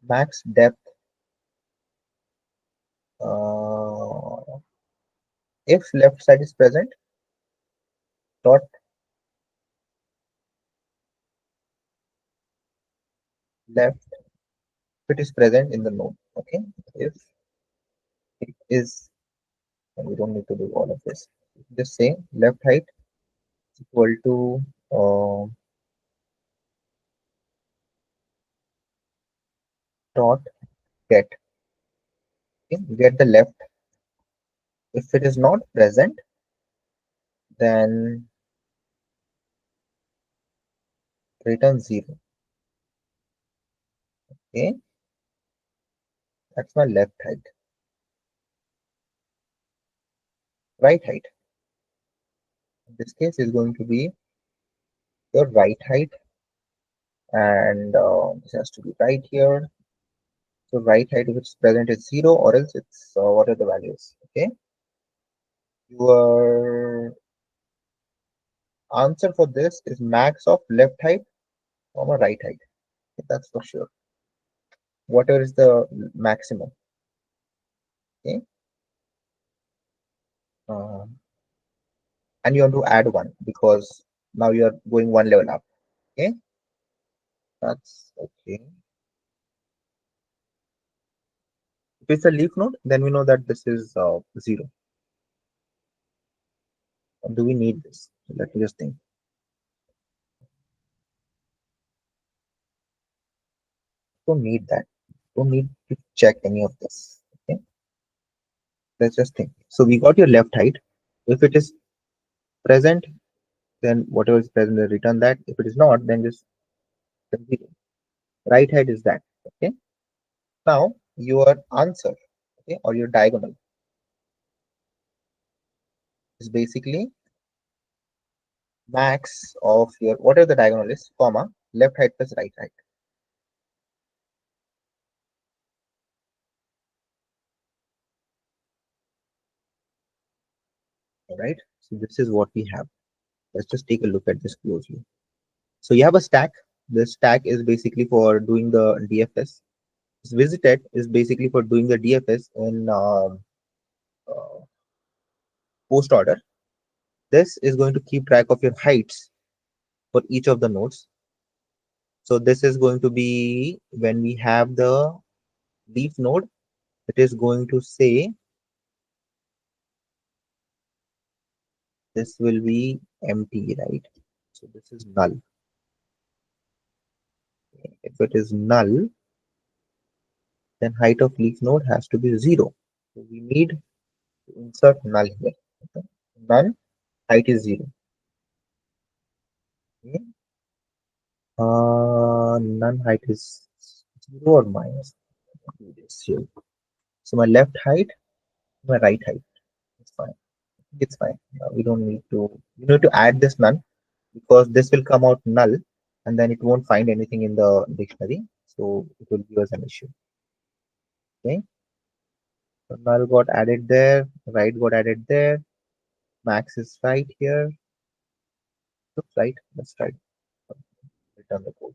A: max depth if left side is present dot left if it is present in the node. Okay, if it is, and we don't need to do all of this, just say left height is equal to dot get. Okay, get the left. If it is not present, then return 0. Okay, that's my left height. Right height in this case is going to be your right height, and this has to be right here. So right height if it's present is 0, or else it's what are the values? Okay, your answer for this is max of left height comma right height. Okay, that's for sure. Whatever is the maximum. Okay, uh, and you want to add 1 because now you are going one level up. Okay, that's okay. If it's a leaf node, then we know that this is 0. Do we need this? Let me just think. Don't need that. Don't need to check any of this. Okay, let's just think. So we got your left height. If it is present, then whatever is present, return that. If it is not, then just zero. Right height is that. Okay. Now your answer, okay, or your diagonal is basically max of your whatever the diagonal is, comma left height plus right height. All right. So this is what we have. Let's just take a look at this closely. So you have a stack. The stack is basically for doing the DFS. This visited is basically for doing the DFS in uh, post order. This is going to keep track of your heights for each of the nodes. So this is going to be when we have the leaf node, it is going to say this will be empty, right? So this is null. If it is null, then height of leaf node has to be 0. So we need to insert null here. Okay. Null height is 0. Okay. Null height is 0 or minus. Do this here. So my left height, my right height. It's fine. It's fine. We don't need to. We need to add this null because this will come out null, and then it won't find anything in the dictionary. So it will give us an issue. Okay. So null got added there. Right got added there. Max is right here. Looks right. Let's try to return the code.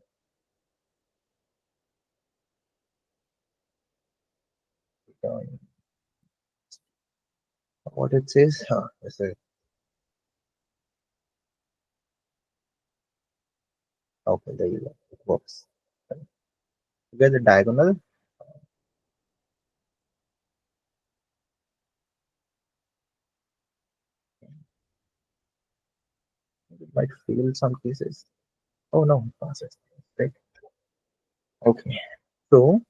A: Return. What it says? This is okay. There you go. It works. You get the diagonal. It might fail some cases. Oh no, it passes. Right. Okay. So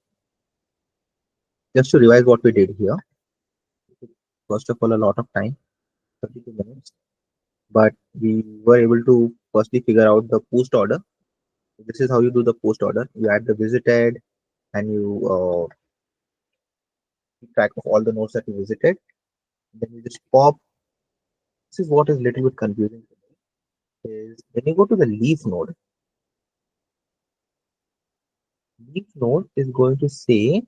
A: just to revise what we did here. First of all, a lot of time, 32 minutes, but we were able to firstly figure out the post order. This is how you do the post order. You add the visited and you keep track of all the nodes that you visited. Then you just pop. This is what is a little bit confusing to me is when you go to the leaf node, Leaf node is going to say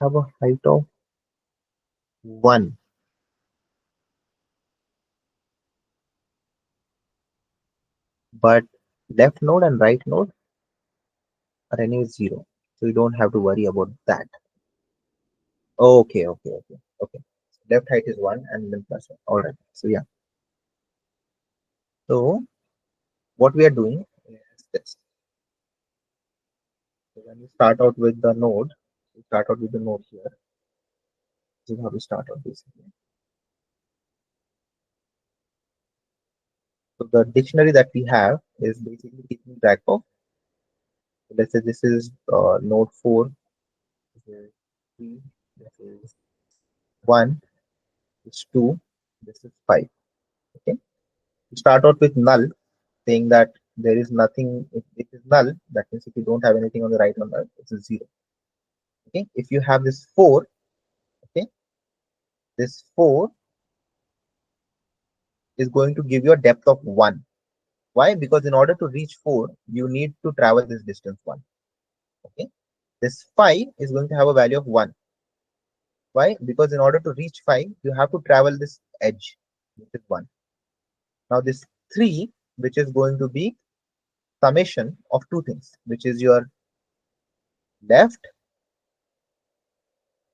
A: have a height of 1, but left node and right node are anyway 0. So you don't have to worry about that. Okay. Left height is 1 and then plus 1. All right. So yeah. So what we are doing is this. So when you start out with the node, you start out with the node here. This is how we start out basically. So the dictionary that we have is basically keeping track of. So let's say this is node 4, this is 3, this is 1, this is 2, this is 5. Okay. You start out with null, saying that there is nothing. If it is null, that means if you don't have anything on the right or left, it's a 0. Okay. If you have this 4, okay, this 4 is going to give you a depth of 1. Why? Because in order to reach 4, you need to travel this distance 1. Okay. This 5 is going to have a value of 1. Why? Because in order to reach 5, you have to travel this edge, which is 1. Now this 3, which is going to be summation of two things, which is your left,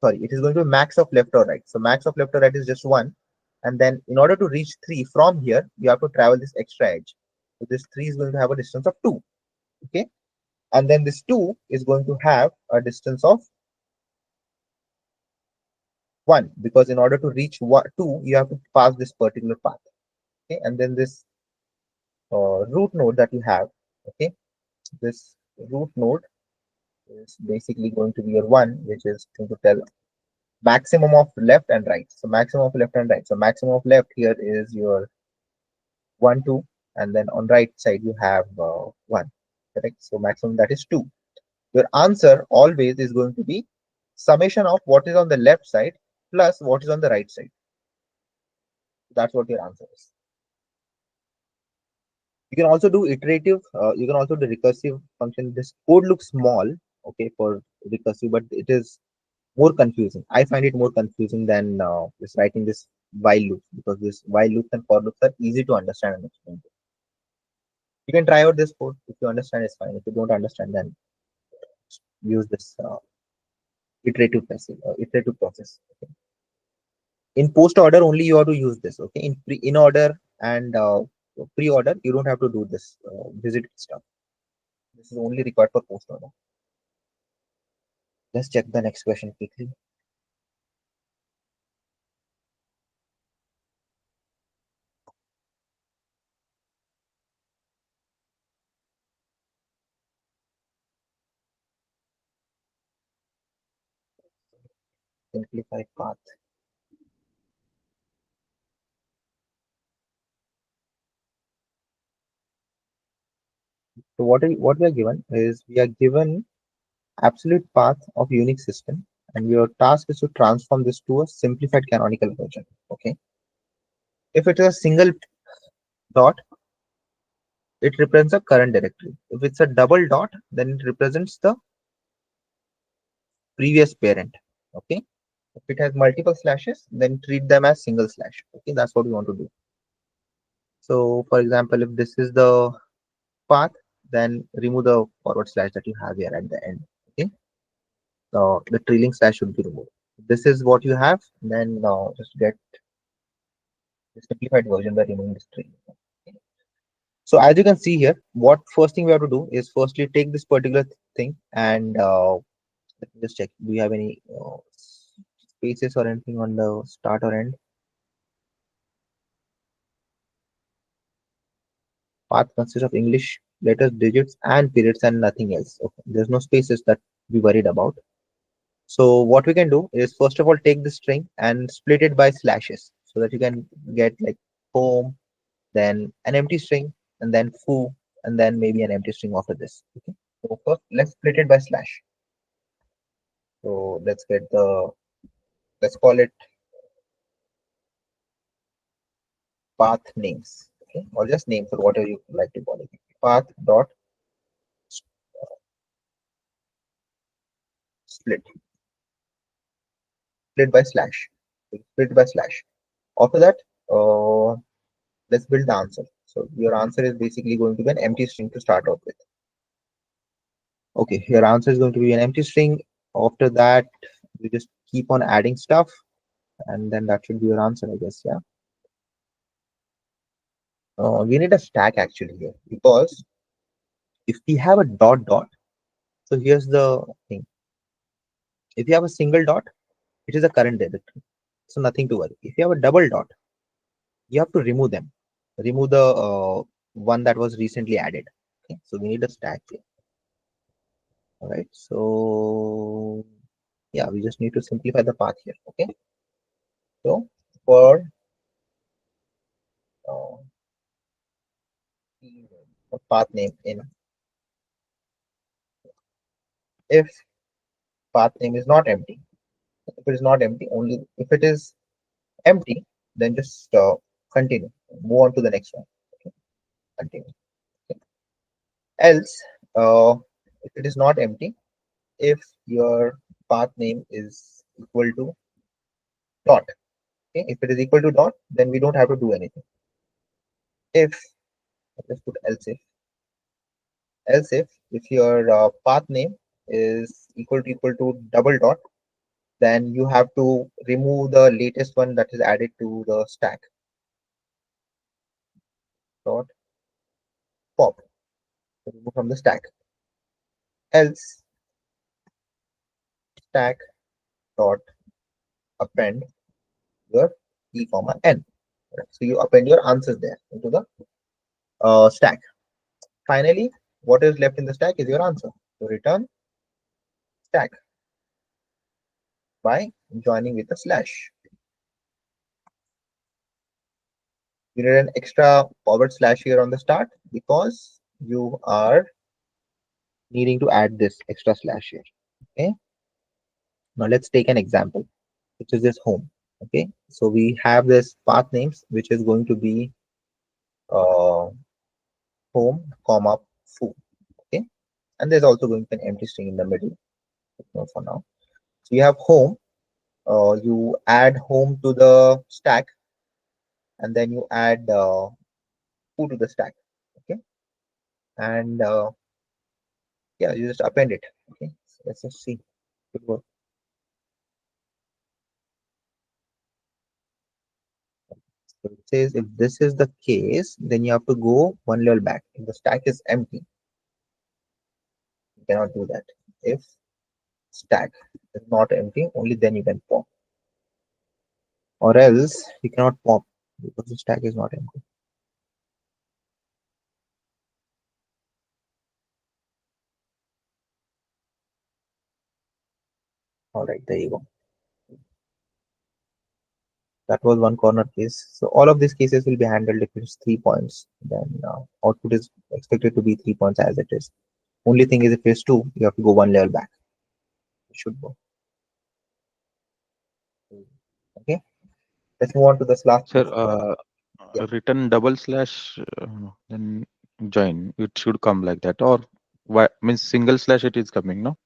A: sorry, it is going to be max of left or right. So max of left or right is just 1. And then in order to reach 3 from here, you have to travel this extra edge. So this 3 is going to have a distance of 2. Okay. And then this 2 is going to have a distance of 1, because in order to reach 2, you have to pass this particular path. Okay. And then this root node that you have, okay, this root node is basically going to be your 1, which is going to tell maximum of left and right. So maximum of left and right. So maximum of left here is your 1, 2, and then on right side you have 1. Correct. So maximum, that is 2. Your answer always is going to be summation of what is on the left side plus what is on the right side. That's what your answer is. You can also do iterative, you can also do recursive function. This code looks small, okay, for recursive, but it is more confusing. I find it more confusing than just writing this while loop, because this while loops and for loops are easy to understand and explain. You can try out this code. If you understand, it's fine. If you don't understand, then use this iterative process. Okay. In post order, only you have to use this. Okay. In order and pre order, you don't have to do this visit stuff. This is only required for post order. Let's check the next question quickly. Simplify path. So what we are given is, we are given absolute path of Unix system, and your task is to transform this to a simplified canonical version. Okay. If it is a single dot, it represents a current directory. If it's a double dot, then it represents the previous parent. Okay. If it has multiple slashes, then treat them as single slash. Okay, that's what we want to do. So for example, if this is the path, then remove the forward slash that you have here at the end. Okay. So the trailing slash should be removed. If this is what you have, then just get the simplified version by removing this trailing. Okay. So as you can see here, what first thing we have to do is firstly take this particular thing and let me just check. Do you have any spaces or anything on the start or end? Path consists of English letters, digits, and periods, and nothing else. Okay. There's no spaces that we worried about. So what we can do is, first of all, take the string and split it by slashes, so that you can get like home, then an empty string, and then foo, and then maybe an empty string after this. Okay. So first, let's split it by slash. So let's call it path names. Okay, or just names, or whatever you like to call it. Path dot split by slash. Split by slash. After that, let's build the answer. So your answer is basically going to be an empty string to start off with. Okay, your answer is going to be an empty string. After that, you just keep on adding stuff, and then that should be your answer, I guess. Yeah. We need a stack actually here, because if we have a dot dot, so here's the thing. If you have a single dot, it is a current directory, so nothing to worry. If you have a double dot, you have to remove them. Remove the one that was recently added. Okay, so we need a stack here. All right, so yeah, we just need to simplify the path here. Okay, so for path name in, if path name is not empty, if it is not empty, only if it is empty, then just continue, move on to the next one. Okay, continue. Okay. Else, if it is not empty, if your path name is equal to dot, okay, if it is equal to dot, then we don't have to do anything. If, let's put else if your path name is equal to double dot, then you have to remove the latest one that is added to the stack. Dot pop, remove from the stack. Else stack dot append your e comma n. So you append your answers there into the stack. Finally, what is left in the stack is your answer. So return stack by joining with a slash. You need an extra forward slash here on the start because you are needing to add this extra slash here. Okay. Now let's take an example, which is this home. Okay. So we have this path names, which is going to be home, comma, foo. Okay. And there's also going to be an empty string in the middle. For now. So you have home. You add home to the stack, and then you add foo to the stack. Okay. And yeah, you just append it. Okay. So let's just see. Good work. So it says if this is the case, then you have to go one level back. If the stack is empty, you cannot do that. If stack is not empty, only then you can pop. Or else you cannot pop because the stack is not empty. All right, there you go. That was one corner case. So all of these cases will be handled if it's 3 points. Then output is expected to be 3 points as it is. Only thing is if it's 2, you have to go one level back. It should go. Okay. Let's move on to this last.
C: Sir,
A: Yeah.
C: return double slash, then join. It should come like that, or why means single slash it is coming, no?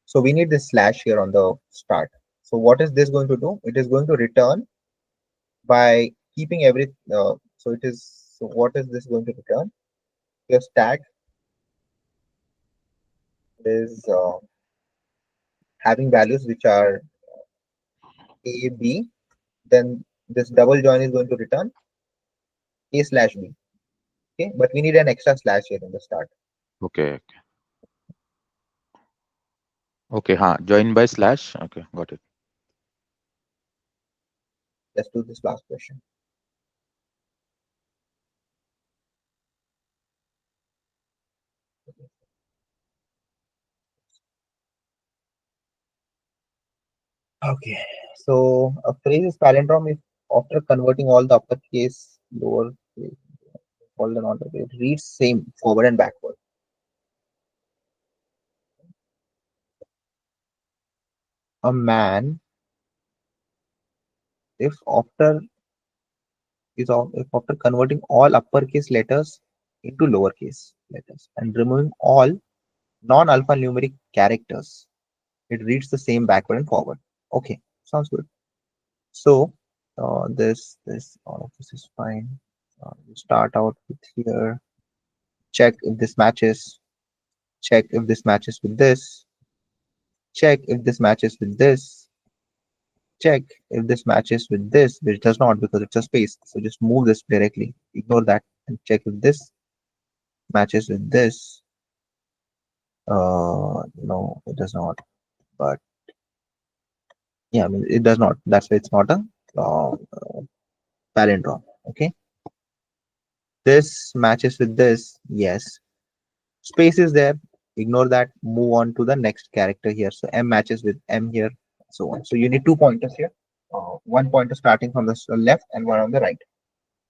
A: So we need this slash here on the start. So what is this going to do? It is going to return by keeping every. So it is. So what is this going to return? Your stack is having values which are a, b. Then this double join is going to return a slash b. Okay, but we need an extra slash here in the start.
C: Okay. Okay, join by slash. Okay, got it.
A: Let's do this last question. Okay, so a phrase is palindrome if after converting all the uppercase, lower case, all the non-uppercase, it reads same forward and backward. A man, if after if after converting all uppercase letters into lowercase letters and removing all non-alphanumeric characters, it reads the same backward and forward. Okay, sounds good. So this all of this is fine. We start out with here. Check if this matches. Check if this matches with this. Check if this matches with this. Check if this matches with this, which does not because it's a space. So just move this directly. Ignore that and check if this matches with this. No, it does not. But yeah, I mean it does not. That's why it's not a uh, palindrome. Okay. This matches with this. Yes. Space is there. Ignore that. Move on to the next character here. So M matches with M here. So on. So you need 2 pointers here. One pointer starting from the left and one on the right.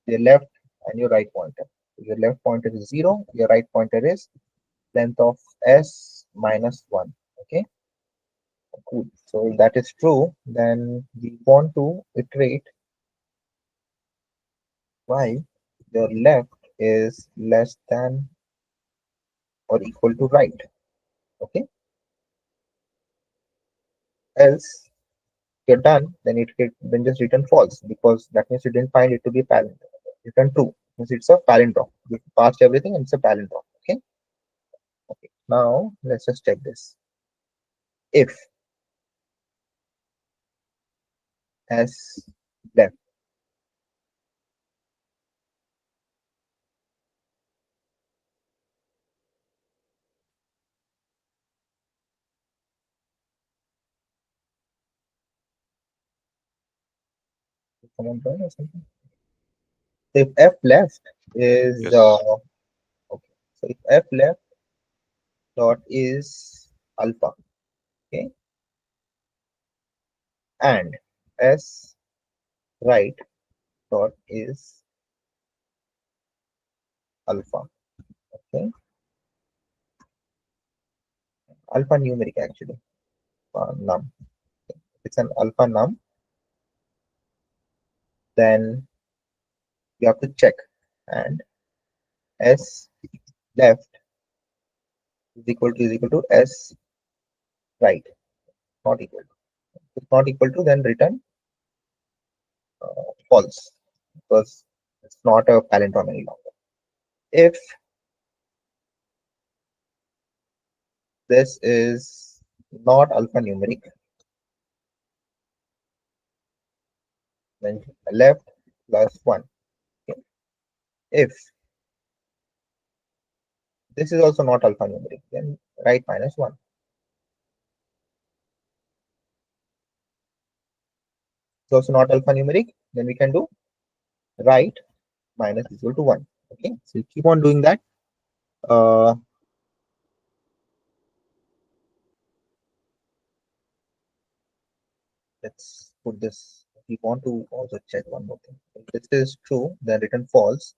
A: Your left and your right pointer. Your left pointer is 0. Your right pointer is length of S minus 1. Okay. Cool. So if that is true, then we want to iterate while your left is less than or equal to right. Okay. Else you're done, then then just return false because that means you didn't find it to be a palindrome. Return true means it's a palindrome. You passed everything and it's a palindrome. Okay. Okay. Now let's just check this. If S left someone join or something. If F left is
C: Yes.
A: okay. So if F left dot is alpha, okay, and S right dot is alpha, okay, alpha numeric actually, num. It's an alpha num, then you have to check, and S left is equal to S right, not equal to. If not equal to, then return false because it's not a palindrome any longer. If this is not alphanumeric, then left plus 1. Okay. If this is also not alphanumeric, then right minus 1. It's also not alphanumeric, then we can do right minus equal to 1. Okay, so you keep on doing that. Let's put this. We want to also check one more thing. If this is true, then return false.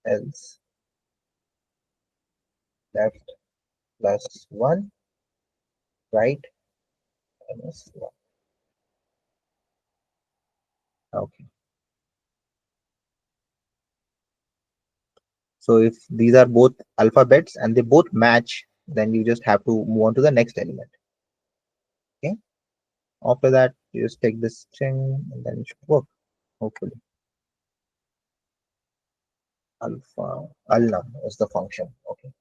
A: Else left plus 1, right minus 1. Okay. So if these are both alphabets and they both match, then you just have to move on to the next element. Okay. After that, you just take this string and then it should work, hopefully. Alpha alnum is the function. Okay.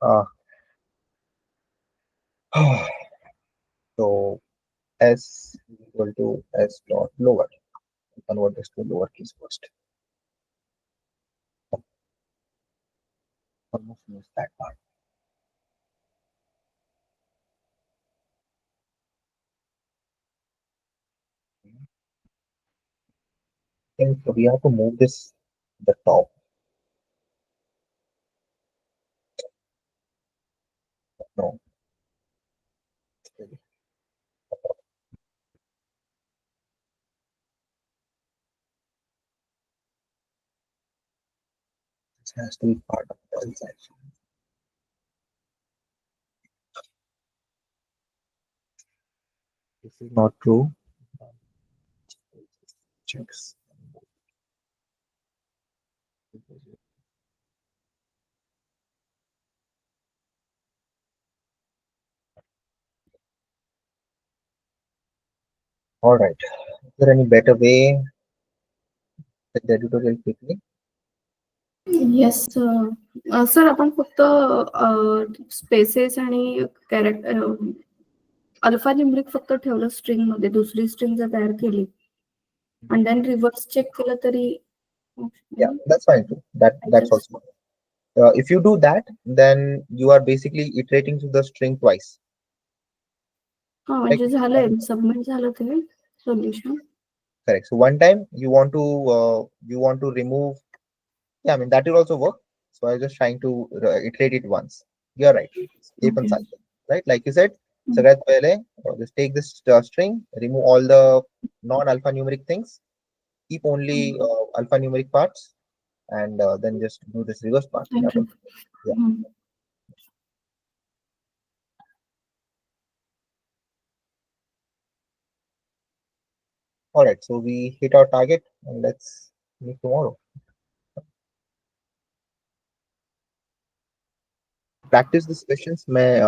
A: Uh, so S equal to S dot lower. Convert this to lowercase first. Almost missed that part. I think we have to move this the top. No. has to be part of the else action. This is not true. Checks. All right. Is there any better way to the tutorial quickly?
B: Yes sir आपण फक्त spaces आणि character alpha numeric फक्त ठेवलं string मध्ये दुसरी string जर तयार केली आणि देन रिव्हर्स चेक केलं तरी
A: Yeah, that's fine too. That's also fine. If you do that, then you are basically iterating to the string twice.
B: हा म्हणजे झालंय सबमिट झालं ते solution.
A: Correct. So one time you want to remove. Yeah, I mean that will also work. So I was just trying to iterate it once. You're right. Skip and cycle. Right, like you said. So right, just take this string, remove all the non-alphanumeric things, keep only alphanumeric parts, and then just do this reverse part. Yeah. All right, so we hit our target, and let's meet tomorrow. Practice these questions. मैं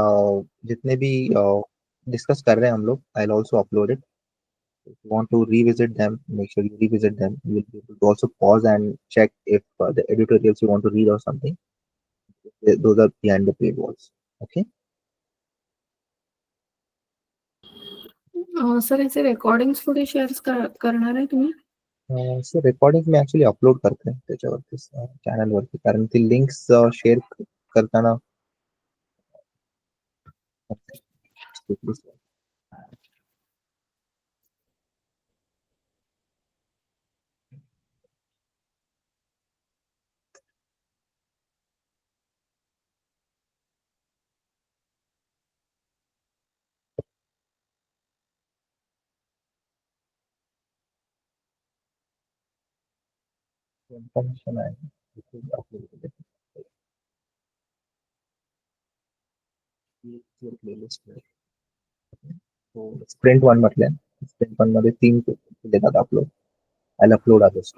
A: जितने भी discuss कर रहे हैं हम लोग, I'll also upload it. If you want to revisit them, make sure you revisit them. You will be able to also pause and check if the editorials you want to read or something, those are behind the paywalls. Okay.
B: Sir याचे recordings पुढे share करणार आहे तुम्ही?
A: So recordings मी actually upload करते हैं त्याच्यावरती channel वरती, कारण ती links share करताना information आहे so sprint 1 म्हटलं sprint 1 मध्ये 3 देतात upload. I'll upload others.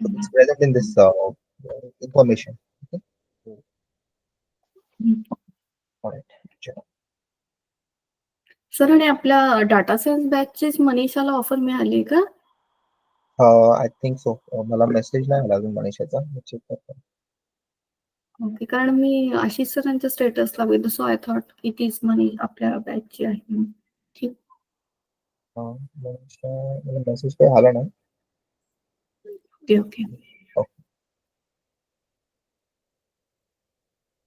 A: It's present in this information. Okay. All right. Sure.
B: Sir आणि आपल्या डाटा सायन्स बॅचचीच मनीषाला ऑफर मिळाली का?
A: I think so. मला मेसेज नाही आला अजून मनीषाचा. चेक करतो.
B: ओके, कारण मी आशिष सरांच्या स्टेटसला बघितलं, so I thought it is Mani आपल्या बॅचची आहे. ठीक.
A: मनीषा मेसेज काही आला नाही.
B: Okay.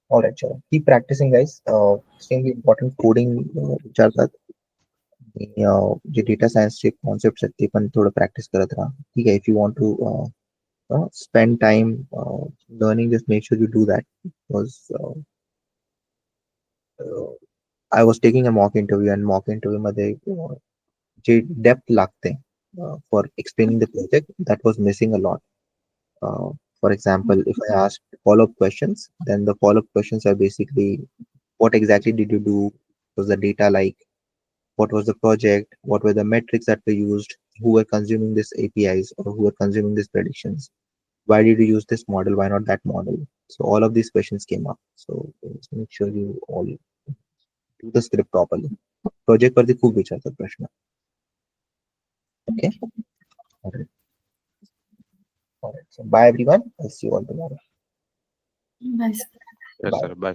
A: All right, sure. Keep practicing, guys. Extremely important coding विचारतात. जे डेटा सायन्सचे कॉन्सेप्ट आहेत ते पण थोडं प्रॅक्टिस करत राहा. ठीक आहे. If you want to spend time learning, just make sure you do that, because I was taking a mock interview, and mock interview मध्ये जे depth लागते for explaining the project, that was missing a lot. For example, if I ask follow-up questions, then the follow-up questions are basically, what exactly did you do? Was the data like? What was the project? What were the metrics that were used? Who were consuming this APIs, or who were consuming these predictions? Why did you use this model? Why not that model? So all of these questions came up. So just make sure you all do the script properly. Project वरती खूप विचारतात प्रश्न. Okay. All right. All right. So bye everyone. I'll see you all tomorrow.
B: Nice.
C: Yes, sir. Bye.